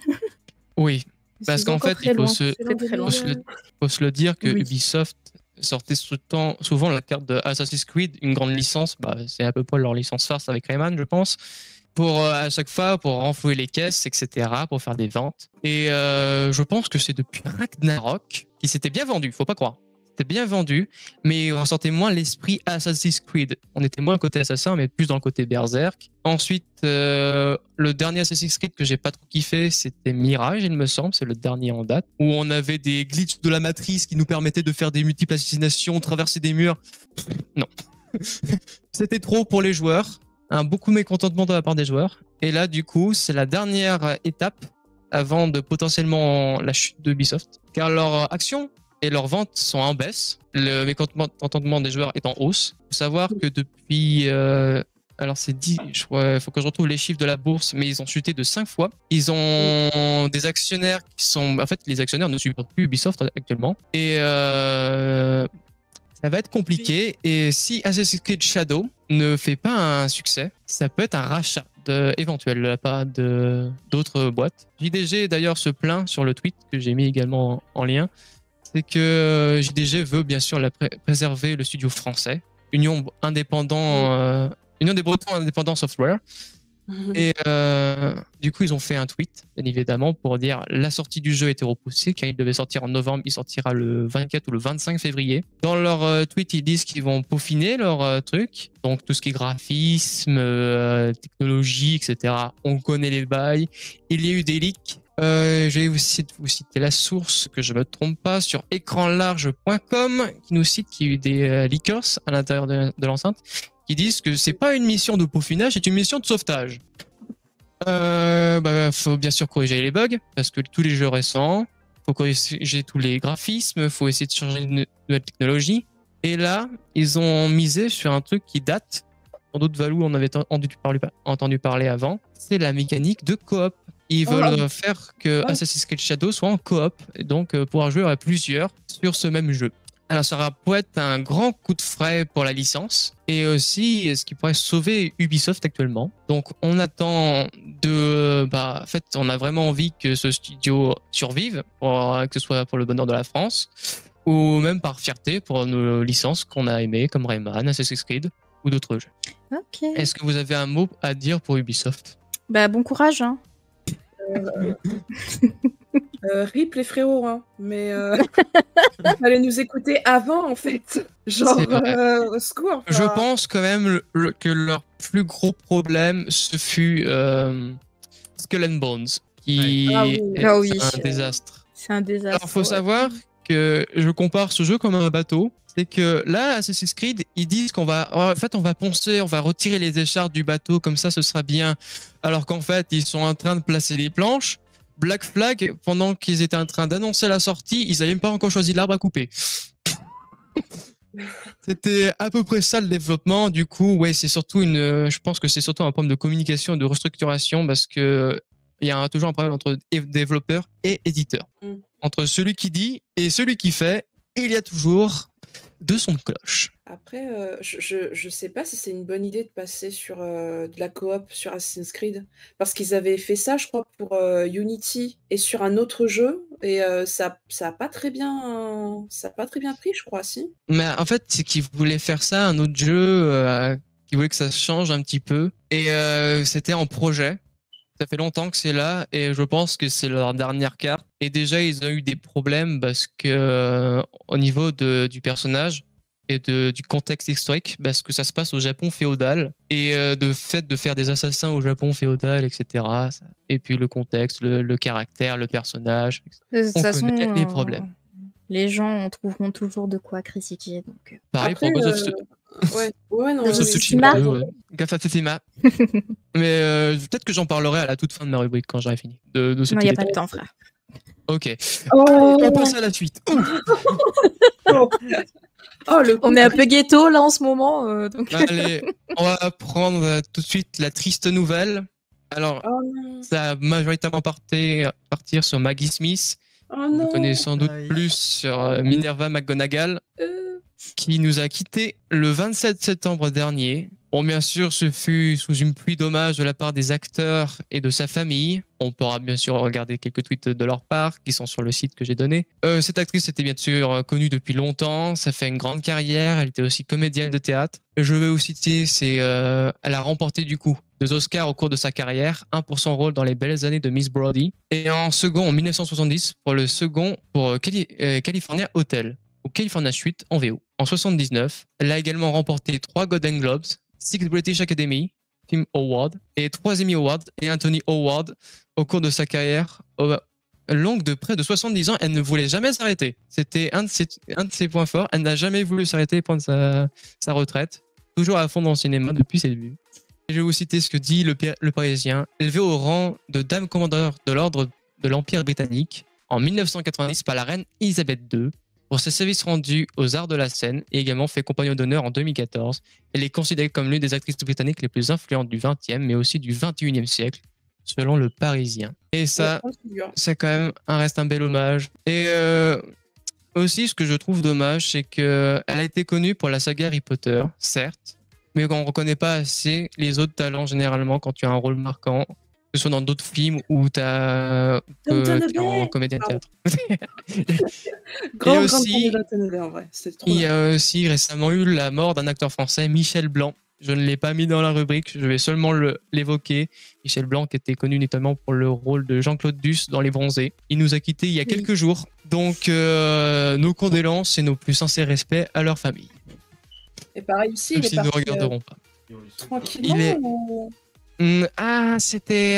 Oui, parce qu'en fait, il faut se le dire que Ubisoft sortait souvent la carte de Assassin's Creed, une grande licence, c'est à peu près leur licence farce avec Rayman, je pense, pour à chaque fois pour renflouer les caisses, etc., pour faire des ventes. Et je pense que c'est depuis Ragnarok qui s'était bien vendu, faut pas croire. C'était bien vendu, mais on ressentait moins l'esprit Assassin's Creed. On était moins côté assassin, mais plus dans le côté berserk. Ensuite, le dernier Assassin's Creed que j'ai pas trop kiffé, c'était Mirage, il me semble, c'est le dernier en date, où on avait des glitches de la matrice qui nous permettaient de faire des multiples assassinations, traverser des murs. Non. C'était trop pour les joueurs. Beaucoup de mécontentement de la part des joueurs. Et là, du coup, c'est la dernière étape avant de potentiellement la chute de Ubisoft. Car leur action et leurs ventes sont en baisse. Le mécontentement des joueurs est en hausse. Il faut savoir que depuis... alors c'est 10... Il faut que je retrouve les chiffres de la bourse, mais ils ont chuté de 5 fois. Ils ont des actionnaires qui sont... En fait, les actionnaires ne supportent plus Ubisoft actuellement. Et ça va être compliqué. Et si Assassin's Creed Shadow ne fait pas un succès, ça peut être un rachat éventuel de la part d'autres boîtes. JDG d'ailleurs se plaint sur le tweet que j'ai mis également en lien. C'est que JDG veut bien sûr préserver le studio français, Union des Bretons Indépendants Software. Et du coup, ils ont fait un tweet, bien évidemment, pour dire la sortie du jeu a été repoussée, car il devait sortir en novembre, il sortira le 24 ou le 25 février. Dans leur tweet, ils disent qu'ils vont peaufiner leur truc, donc tout ce qui est graphisme, technologie, etc. On connaît les bails. Il y a eu des leaks. Je vais vous citer la source, que je ne me trompe pas, sur écranlarge.com, qui nous cite qu'il y a eu des leakers à l'intérieur de l'enceinte, qui disent que c'est pas une mission de peaufinage, c'est une mission de sauvetage. Faut bien sûr corriger les bugs, parce que tous les jeux récents, faut corriger tous les graphismes, faut essayer de changer une nouvelle technologie. Et là, ils ont misé sur un truc qui date, sans doute Valou en avait entendu parler avant, c'est la mécanique de coop. Ils veulent faire que Assassin's Creed Shadow soit en coop, et donc pouvoir jouer à plusieurs sur ce même jeu. Alors ça pourrait être un grand coup de frais pour la licence et aussi ce qui pourrait sauver Ubisoft actuellement. Donc on attend en fait on a vraiment envie que ce studio survive, que ce soit pour le bonheur de la France ou même par fierté pour nos licences qu'on a aimées comme Rayman, Assassin's Creed ou d'autres jeux. Ok. Est-ce que vous avez un mot à dire pour Ubisoft? Bon courage, hein. RIP les frérots, hein. Mais il fallait nous écouter avant, en fait. Genre, au secours. Je pense quand même que leur plus gros problème, ce fut Skull and Bones, qui est un désastre. C'est un désastre. Alors, faut savoir que je compare ce jeu comme un bateau. C'est que là, Assassin's Creed, ils disent qu'on va, en fait, on va poncer, on va retirer les écharpes du bateau, comme ça, ce sera bien. Alors qu'en fait, ils sont en train de placer les planches. Black Flag, pendant qu'ils étaient en train d'annoncer la sortie, ils n'avaient même pas encore choisi l'arbre à couper. C'était à peu près ça le développement. Du coup, ouais, c'est surtout je pense que c'est surtout un problème de communication et de restructuration parce que il y a toujours un problème entre développeur et éditeur. Entre celui qui dit et celui qui fait, il y a toujours deux sons de cloche. Après, je sais pas si c'est une bonne idée de passer sur de la coop sur Assassin's Creed. Parce qu'ils avaient fait ça, je crois, pour Unity et sur un autre jeu. Et ça a pas très bien pris, je crois, si. Mais en fait, c'est qu'ils voulaient faire ça, un autre jeu, qui voulait que ça change un petit peu. Et c'était en projet. Ça fait longtemps que c'est là et je pense que c'est leur dernière carte. Et déjà, ils ont eu des problèmes parce que au niveau du personnage et du contexte historique, parce que ça se passe au Japon féodal et de fait de faire des assassins au Japon féodal, etc. Et puis le contexte, le caractère, le personnage. De toute façon, les problèmes. Les gens trouveront toujours de quoi critiquer. Donc. Pareil après, pour Ghost of Tsushima. Ghost of Tsushima. Mais peut-être que j'en parlerai à la toute fin de ma rubrique quand j'aurai fini. De ce non, il n'y a pas de temps, frère. Ok. On passe à la suite. On est un peu ghetto là en ce moment. Donc... Allez, on va prendre tout de suite la triste nouvelle. Alors, ça va majoritairement partir sur Maggie Smith. Vous connaissez sans doute plus sur Minerva McGonagall, qui nous a quittés le 27 septembre dernier. Bon, bien sûr, ce fut sous une pluie d'hommages de la part des acteurs et de sa famille. On pourra bien sûr regarder quelques tweets de leur part qui sont sur le site que j'ai donné. Cette actrice était bien sûr connue depuis longtemps. Ça fait une grande carrière. Elle était aussi comédienne de théâtre. Je vais aussi citer, elle a remporté du coup 2 Oscars au cours de sa carrière, un pour son rôle dans Les Belles Années de Miss Brody et en second en 1970 pour California Hotel ou California Suite en VO. En 79, elle a également remporté 3 Golden Globes, 6 British Academy Film Awards et 3 Emmy Awards et un Tony Award au cours de sa carrière longue de près de 70 ans. Elle ne voulait jamais s'arrêter. C'était un de ses points forts. Elle n'a jamais voulu s'arrêter et prendre sa retraite. Toujours à fond dans le cinéma depuis ses débuts. Et je vais vous citer ce que dit le Parisien. Élevé au rang de Dame Commandeur de l'Ordre de l'Empire britannique en 1990 par la reine Elisabeth II pour ses services rendus aux arts de la scène et également fait compagnon d'honneur en 2014. Elle est considérée comme l'une des actrices britanniques les plus influentes du XXe mais aussi du XXIe siècle, selon le Parisien. Et ça, c'est quand même reste un bel hommage. Et aussi, ce que je trouve dommage, c'est qu'elle a été connue pour la saga Harry Potter, certes, mais on ne reconnaît pas assez les autres talents généralement quand tu as un rôle marquant, que ce soit dans d'autres films ou tu es en comédien de théâtre. Il y a aussi récemment eu la mort d'un acteur français, Michel Blanc. Je ne l'ai pas mis dans la rubrique, je vais seulement l'évoquer. Michel Blanc, qui était connu notamment pour le rôle de Jean-Claude Duss dans Les Bronzés. Il nous a quittés il y a quelques jours. Donc, nos condoléances et nos plus sincères respects à leur famille. Et pareil aussi, même s'ils ne regarderont pas. Tranquillement c'était...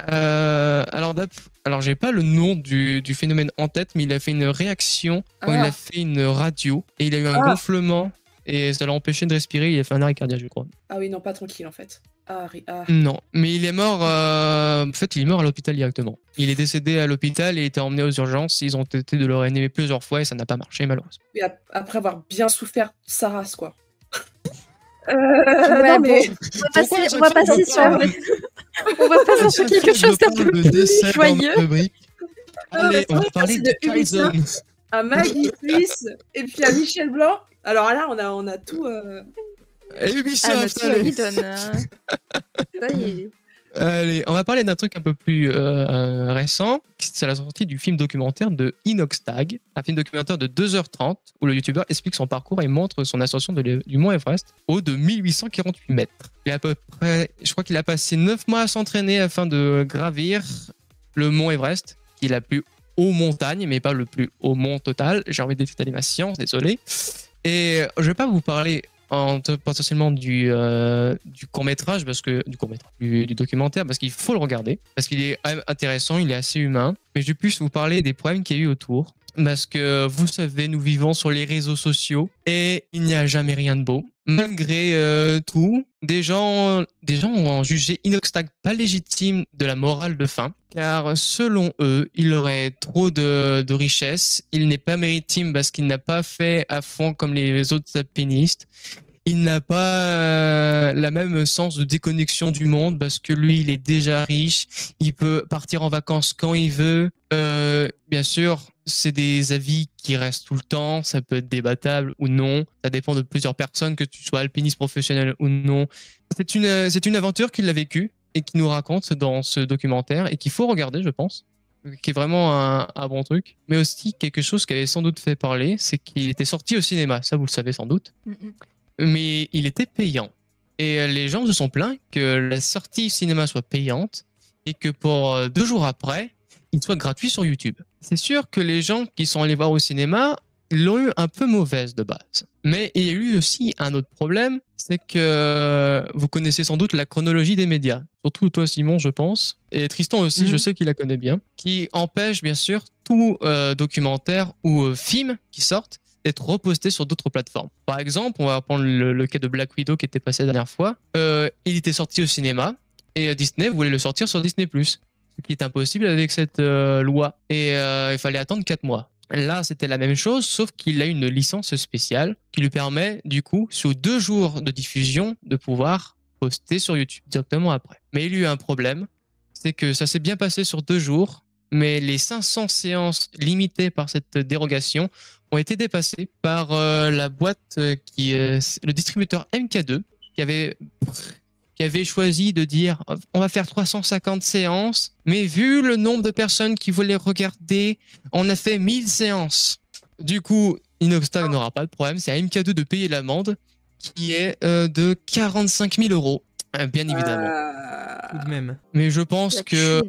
alors, j'ai pas le nom du phénomène en tête, mais il a fait une réaction quand il a fait une radio. Et il a eu un gonflement. Et ça l'a empêché de respirer, il a fait un arrêt cardiaque, je crois. Ah oui, non, pas tranquille en fait. Non, mais il est mort. En fait, il est mort à l'hôpital directement. Il est décédé à l'hôpital et était emmené aux urgences. Ils ont tenté de le réanimer plusieurs fois et ça n'a pas marché, malheureusement. Et après avoir bien souffert sa race, quoi. Non, mais... On va passer sur quelque chose d'un peu plus joyeux. Allez, on va parler de Kaizen. À Maggie Smith et puis à Michel Blanc. Alors là, on a tout. Et Ubisoft, allez, on va parler d'un truc un peu plus récent. C'est la sortie du film documentaire de Inoxtag, un film documentaire de 2h30 où le youtubeur explique son parcours et montre son ascension du mont Everest haut de 1848 mètres. Il a à peu près, je crois qu'il a passé 9 mois à s'entraîner afin de gravir le mont Everest. qui est la plus haute montagne, mais pas le plus haut mont total. J'ai envie d'étaler ma science, désolé. Et je vais pas vous parler potentiellement du court-métrage, du documentaire, parce qu'il faut le regarder, parce qu'il est quand même intéressant, il est assez humain. Mais je vais plus vous parler des problèmes qu'il y a eu autour. Parce que vous savez, nous vivons sur les réseaux sociaux et il n'y a jamais rien de beau. Malgré tout, des gens ont jugé Inoxtag pas légitime de la morale de fin, car selon eux, il aurait trop de richesses, il n'est pas maritime parce qu'il n'a pas fait à fond comme les autres alpinistes. Il n'a pas la même sens de déconnexion du monde parce que lui, il est déjà riche, il peut partir en vacances quand il veut. Bien sûr, c'est des avis qui restent tout le temps, ça peut être débattable ou non, ça dépend de plusieurs personnes, que tu sois alpiniste professionnel ou non. C'est une aventure qu'il a vécue et qui nous raconte dans ce documentaire et qu'il faut regarder, je pense, qui est vraiment un bon truc. Mais aussi, quelque chose qui avait sans doute fait parler, c'est qu'il était sorti au cinéma, ça vous le savez sans doute. Mais il était payant. Et les gens se sont plaints que la sortie cinéma soit payante et que pour 2 jours après, il soit gratuit sur YouTube. C'est sûr que les gens qui sont allés voir au cinéma l'ont eu un peu mauvaise de base. Mais il y a eu aussi un autre problème, c'est que vous connaissez sans doute la chronologie des médias. Surtout toi, Simon, je pense. Et Tristan aussi, je sais qu'il la connaît bien. Qui empêche, bien sûr, tout documentaire ou film qui sortent d'être reposté sur d'autres plateformes. Par exemple, on va prendre le cas de Black Widow qui était passé la dernière fois. Il était sorti au cinéma et Disney voulait le sortir sur Disney+, ce qui est impossible avec cette loi. Et il fallait attendre 4 mois. Là, c'était la même chose, sauf qu'il a une licence spéciale qui lui permet, du coup, sous 2 jours de diffusion, de pouvoir poster sur YouTube directement après. Mais il y a eu un problème, c'est que ça s'est bien passé sur 2 jours, mais les 500 séances limitées par cette dérogation ont été dépassées par la boîte le distributeur MK2 qui avait choisi de dire on va faire 350 séances, mais vu le nombre de personnes qui voulaient regarder, on a fait 1000 séances. Du coup, Inoxtag n'aura pas de problème, c'est à MK2 de payer l'amende qui est de 45 000 €, bien évidemment. Tout de même. Mais je pense que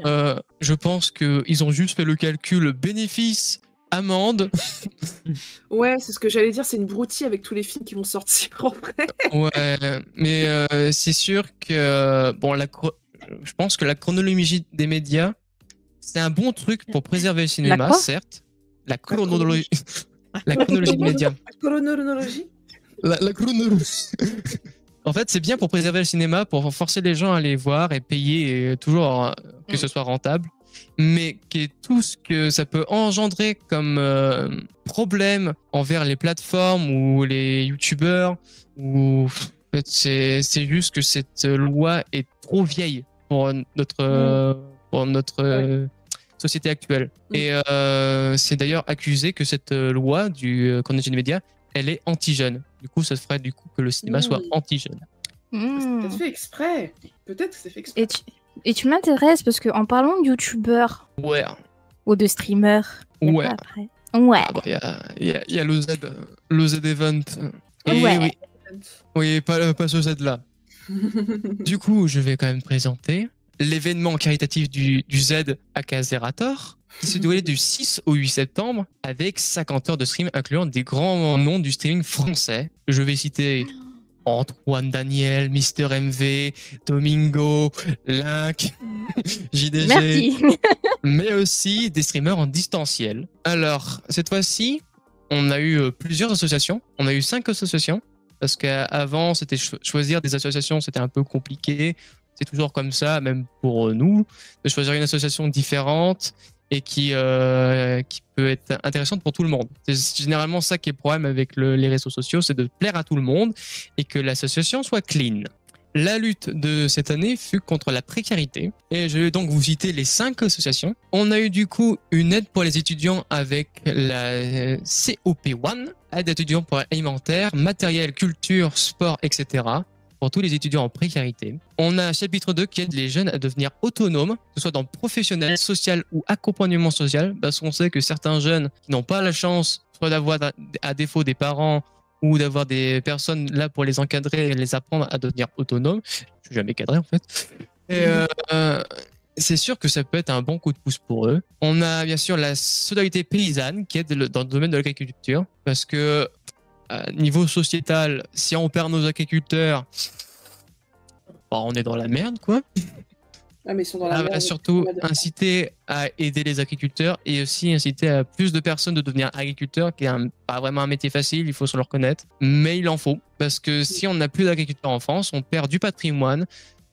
ils ont juste fait le calcul bénéfice amende. Ouais, c'est ce que j'allais dire, c'est une broutille avec tous les films qui vont sortir en vrai. Ouais, mais c'est sûr que bon, je pense que la chronologie des médias, c'est un bon truc pour préserver le cinéma, certes. La chronologie des médias. La chronologie. En fait, c'est bien pour préserver le cinéma, pour forcer les gens à aller voir et payer, et toujours que ce soit rentable. Mais tout ce que ça peut engendrer comme problème envers les plateformes ou les youtubeurs, en fait, c'est juste que cette loi est trop vieille pour notre société actuelle. Et c'est d'ailleurs accusé que cette loi du chronologie des médias, elle est anti-jeune. Du coup, ça ferait que le cinéma soit anti-jeune. C'est peut-être fait exprès. Peut-être que c'est fait exprès. Et tu m'intéresses parce qu'en parlant de youtubeurs ou de streamers, il y a le Z Event. Oui, pas ce Z là. Du coup, je vais quand même présenter l'événement caritatif du Z aka Zerator, qui se déroulait du 6 au 8 septembre avec 50 heures de stream incluant des grands noms du streaming français. Je vais citer Antoine Daniel, Mister MV, Domingo, Link, JDG. Merci. Mais aussi des streamers en distanciel. Alors, cette fois-ci, on a eu plusieurs associations. On a eu 5 associations. Parce qu'avant, c'était choisir des associations, c'était un peu compliqué. C'est toujours comme ça, même pour nous, de choisir une association différente et qui peut être intéressante pour tout le monde. C'est généralement ça qui est le problème avec les réseaux sociaux, c'est de plaire à tout le monde et que l'association soit clean. La lutte de cette année fut contre la précarité et je vais donc vous citer les 5 associations. On a eu du coup une aide pour les étudiants avec la COP1, aide étudiants pour alimentaire, matériel, culture, sport, etc. pour tous les étudiants en précarité. On a un chapitre 2 qui aide les jeunes à devenir autonomes, que ce soit dans professionnel, social ou accompagnement social, parce qu'on sait que certains jeunes qui n'ont pas la chance, soit d'avoir à défaut des parents ou d'avoir des personnes là pour les encadrer et les apprendre à devenir autonomes. Je suis jamais cadré en fait. Et c'est sûr que ça peut être un bon coup de pouce pour eux. On a bien sûr la solidarité paysanne qui est dans le domaine de l'agriculture, parce que niveau sociétal, si on perd nos agriculteurs, on est dans la merde, quoi. Ah, mais ils sont dans la merde. Va surtout inciter à aider les agriculteurs et aussi inciter à plus de personnes de devenir agriculteurs, qui est pas vraiment un métier facile, il faut se le reconnaître, mais il en faut, parce que si on n'a plus d'agriculteurs en France, on perd du patrimoine,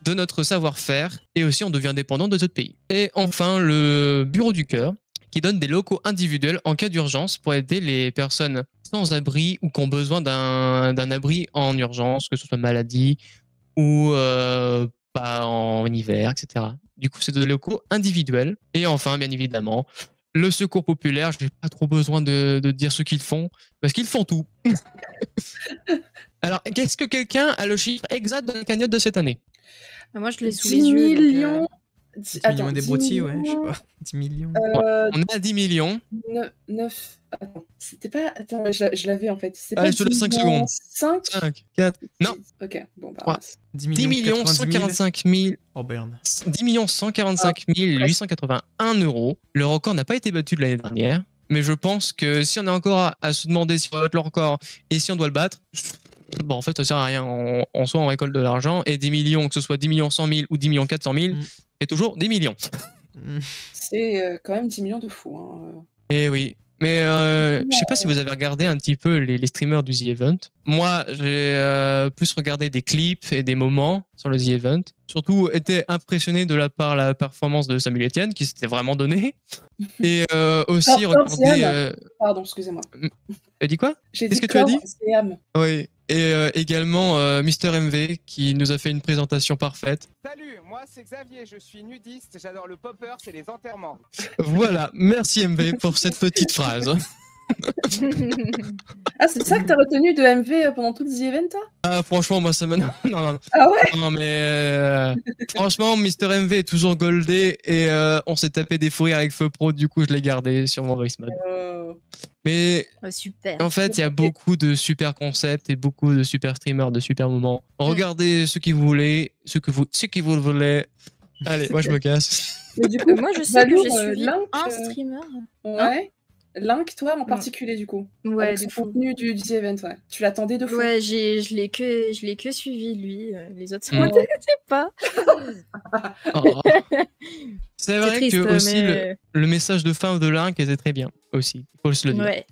de notre savoir-faire, et aussi on devient dépendant de d'autres pays. Et enfin, le Bureau du Cœur, qui donne des locaux individuels en cas d'urgence pour aider les personnes sans abri ou qui ont besoin d'un abri en urgence, que ce soit maladie ou pas en hiver, etc. Du coup, c'est des locaux individuels. Et enfin, bien évidemment, le secours populaire, je n'ai pas trop besoin de dire ce qu'ils font, parce qu'ils font tout. Alors, qu'est-ce que quelqu'un a le chiffre exact de la cagnotte de cette année? Moi, je l'ai sous les yeux. 10 millions. 10 millions des broutilles, ouais, je sais pas. 10 millions. On est à 10 millions. 9. Attends, c'était pas. Attends, je l'avais en fait. C'est Allez, pas je te laisse 5 secondes. 5 5, 4. Non. Ok, bon, bah. Ouais. 10 millions 145 000. Oh, merde. 10 millions 145 881 euros. Le record n'a pas été battu de l'année dernière. Mais je pense que si on est encore à se demander si on va battre le record et si on doit le battre, bon, en fait, ça sert à rien. En soi, on récolte de l'argent et 10 millions, que ce soit 10 millions 100 000 ou 10 millions 400 000, c'est toujours 10 millions. C'est quand même 10 millions de fous. Hein. Eh oui. Mais je sais pas si vous avez regardé un petit peu les streamers du The Event. Moi, j'ai plus regardé des clips et des moments sur le The Event. Surtout, été impressionné de la performance de Samuel Etienne, qui s'était vraiment donné. Et aussi regarder... Pardon, excusez-moi. Elle dit quoi? Qu'est-ce que tu as dit? Oui. Et également Mister MV qui nous a fait une présentation parfaite. Salut, moi c'est Xavier, je suis nudiste, j'adore le popper, c'est les enterrements. Voilà, merci MV pour cette petite phrase. Ah, c'est ça que t'as retenu de MV pendant tout The Event, toi? Ah, franchement, moi ça me... Non. Ah ouais? Non, mais franchement, Mister MV est toujours goldé et on s'est tapé des fous rires avec Feu Pro, du coup je l'ai gardé sur mon voice mode. Mais super. En fait, il y a beaucoup de super concepts et beaucoup de super streamers, de super moments. Regardez ce que vous voulez, ce que vous voulez. Allez, moi je me casse. Mais du coup, moi je sais que j'ai suivi un streamer. Ouais. Link, toi en particulier, du coup. Ouais, avec son contenu du The Event, ouais. Tu l'attendais de fou. Ouais, je l'ai que suivi, lui. Les autres, ça m'intéressait pas. Oh. C'est vrai triste, que aussi le message de fin de Link était très bien, aussi. Il faut se le dire. Ouais.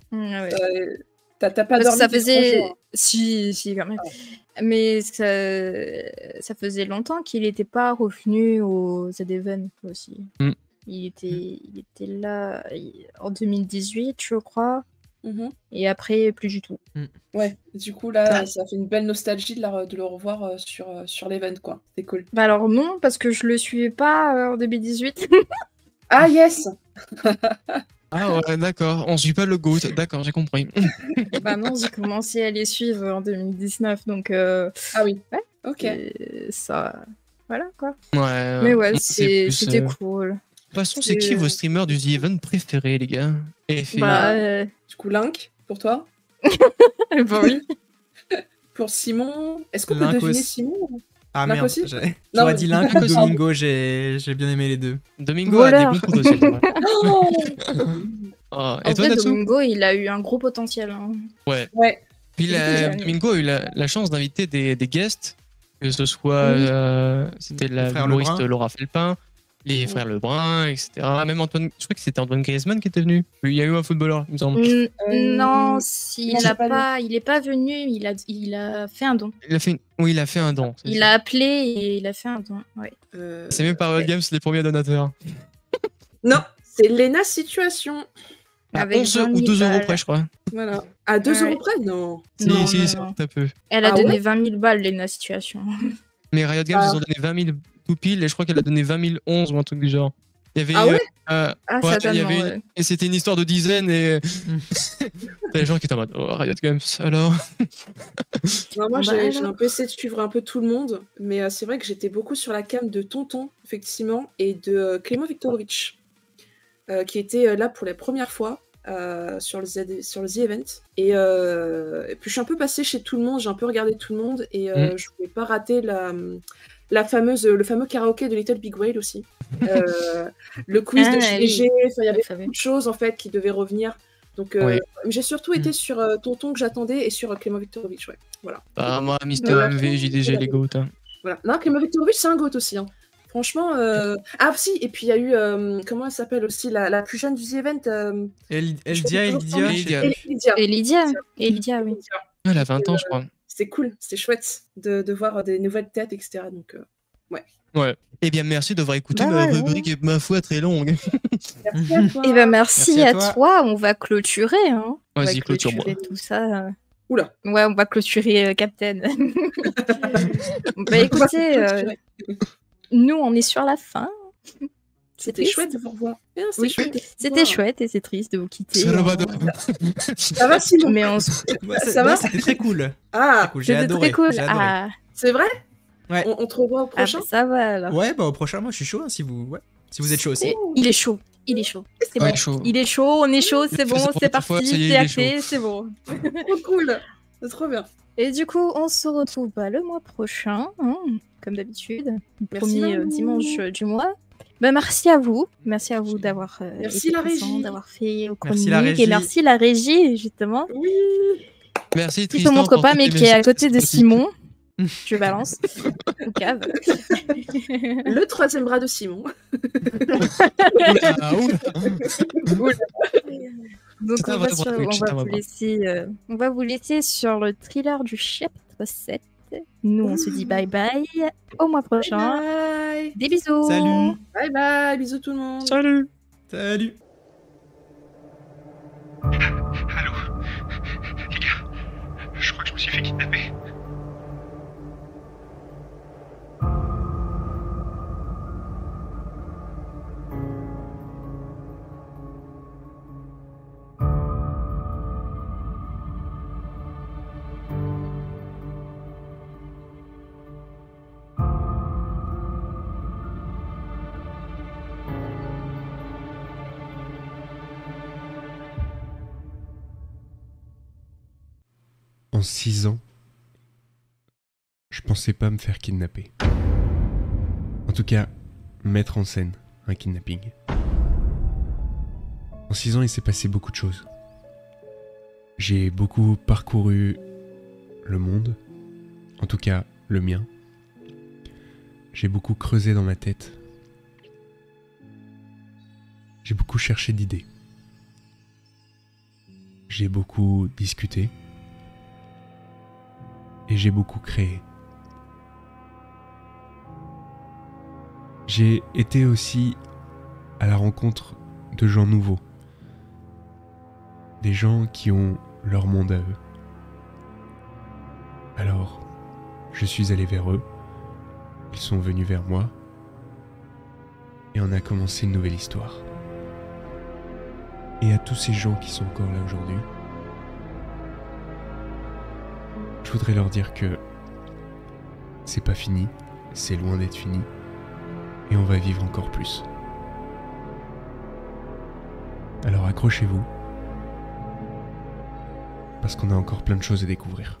T'as pas dormi ça faisait... Si, quand même. Mais ça faisait longtemps qu'il n'était pas revenu au The Event aussi. Il était là en 2018, je crois. Et après, plus du tout. Ouais, du coup, là, ça fait une belle nostalgie de le revoir sur l'event, quoi. C'est cool. Bah alors non, parce que je le suivais pas en 2018. Ah, yes. Ah ouais, d'accord. On suit pas le GOAT. D'accord, j'ai compris. Bah non, j'ai commencé à les suivre en 2019, donc... Ah oui, ouais, ok. Ça... Voilà, quoi. Ouais. Mais ouais, c'était cool. De toute façon, c'est qui vos streamers du The Event préférés, les gars? Du coup, Link, pour toi? Bah oui. Pour Simon, est-ce qu'on peut deviner Simon? Ah merde, j'aurais dit Link ou Domingo, j'ai bien aimé les deux. Domingo a des bons coups aussi. Et toi, Domingo, il a eu un gros potentiel. Hein. Ouais. Puis Domingo a eu la chance d'inviter des guests, que ce soit c'était l'humoriste Laura Felpin, les frères Lebrun, etc. Même Antoine, je crois que c'était Antoine Griezmann qui était venu. Il y a eu un footballeur, il me semble. Non, il est pas venu, il a fait un don. Il a fait un don. Il a appelé et il a fait un don. Ouais. C'est même pas Riot Games les premiers donateurs. Non, c'est Lena Situation. Avec 11 ou 2 euros près, je crois. Voilà. À 2 euros près, non. Si, c'est un peu. Elle a donné 20 000 balles, Lena Situation. Mais Riot Games, ils ont donné 20 000 tout pile et je crois qu'elle a donné 20 011 ou un truc du genre. Il y avait et c'était une histoire de dizaines et t'as les gens qui étaient en mode Riot Games alors. Non, moi j'ai un peu essayé de suivre un peu tout le monde, mais c'est vrai que j'étais beaucoup sur la cam de Tonton effectivement et de Clément Viktorovich qui était là pour la première fois sur le The Event et puis je suis un peu passée chez tout le monde, j'ai un peu regardé tout le monde et je voulais pas rater le fameux karaoké de Little Big Whale aussi. Le quiz de GG, il y avait beaucoup de choses en fait qui devaient revenir. Donc, j'ai surtout été sur Tonton que j'attendais et sur Clément Viktorovitch. Ouais. Voilà. Bah, moi, Mister MV, j'ai déjà les GOAT. Hein. Voilà. Non, Clément Viktorovitch, c'est un GOAT aussi. Hein. Franchement. Ah, si, et puis il y a eu. Comment elle s'appelle aussi la plus jeune du The Event Elidia, oui. Elle a 20 ans, je crois. C'était cool, c'était chouette de voir des nouvelles têtes, etc. Donc, ouais. Ouais. Eh bien, merci d'avoir écouté ma rubrique et ma foi très longue. Merci à toi. Eh ben, merci à toi. On va clôturer. Hein. Vas-y, clôture-moi. Tout ça. Oula. Ouais, on va clôturer Captain. Bah écoutez, nous, on est sur la fin. C'était chouette de vous revoir. C'était chouette et c'est triste de vous quitter. Ça va, Simon? Mais ça va? C'était très cool. Ah, j'ai adoré. Très cool. C'est vrai? Ouais. On te revoit au prochain? Bah, ça va alors. Ouais, bah au prochain, moi je suis chaud hein, si vous êtes chaud aussi. Il est chaud. Il est chaud. C'est bon. Il est chaud, on est chaud, c'est bon, c'est parti, c'est acté, c'est bon. Trop cool. C'est trop bien. Et du coup, on se retrouve le mois prochain, hein, comme d'habitude, le premier dimanche du mois. Bah, merci à vous d'avoir été présent, d'avoir fait au chronique et merci la régie justement. Oui. Merci Tristan. Je te montre pas mais qui est à côté de Simon. Je balance au cave. Le troisième bras de Simon. Donc on va vous laisser sur le thriller du chapitre 7. Nous, on se dit bye bye. Au mois prochain. Bye. Des bisous. Salut. Bye bye. Bisous tout le monde. Salut. Salut. Allô. Les gars, je crois que je me suis fait kidnapper. En 6 ans, je pensais pas me faire kidnapper. En tout cas, mettre en scène un kidnapping. En 6 ans, il s'est passé beaucoup de choses. J'ai beaucoup parcouru le monde, en tout cas le mien. J'ai beaucoup creusé dans ma tête. J'ai beaucoup cherché d'idées. J'ai beaucoup discuté. Et j'ai beaucoup créé. J'ai été aussi à la rencontre de gens nouveaux. Des gens qui ont leur monde à eux. Alors, je suis allé vers eux. Ils sont venus vers moi. Et on a commencé une nouvelle histoire. Et à tous ces gens qui sont encore là aujourd'hui, je voudrais leur dire que c'est pas fini, c'est loin d'être fini, et on va vivre encore plus. Alors accrochez-vous, parce qu'on a encore plein de choses à découvrir.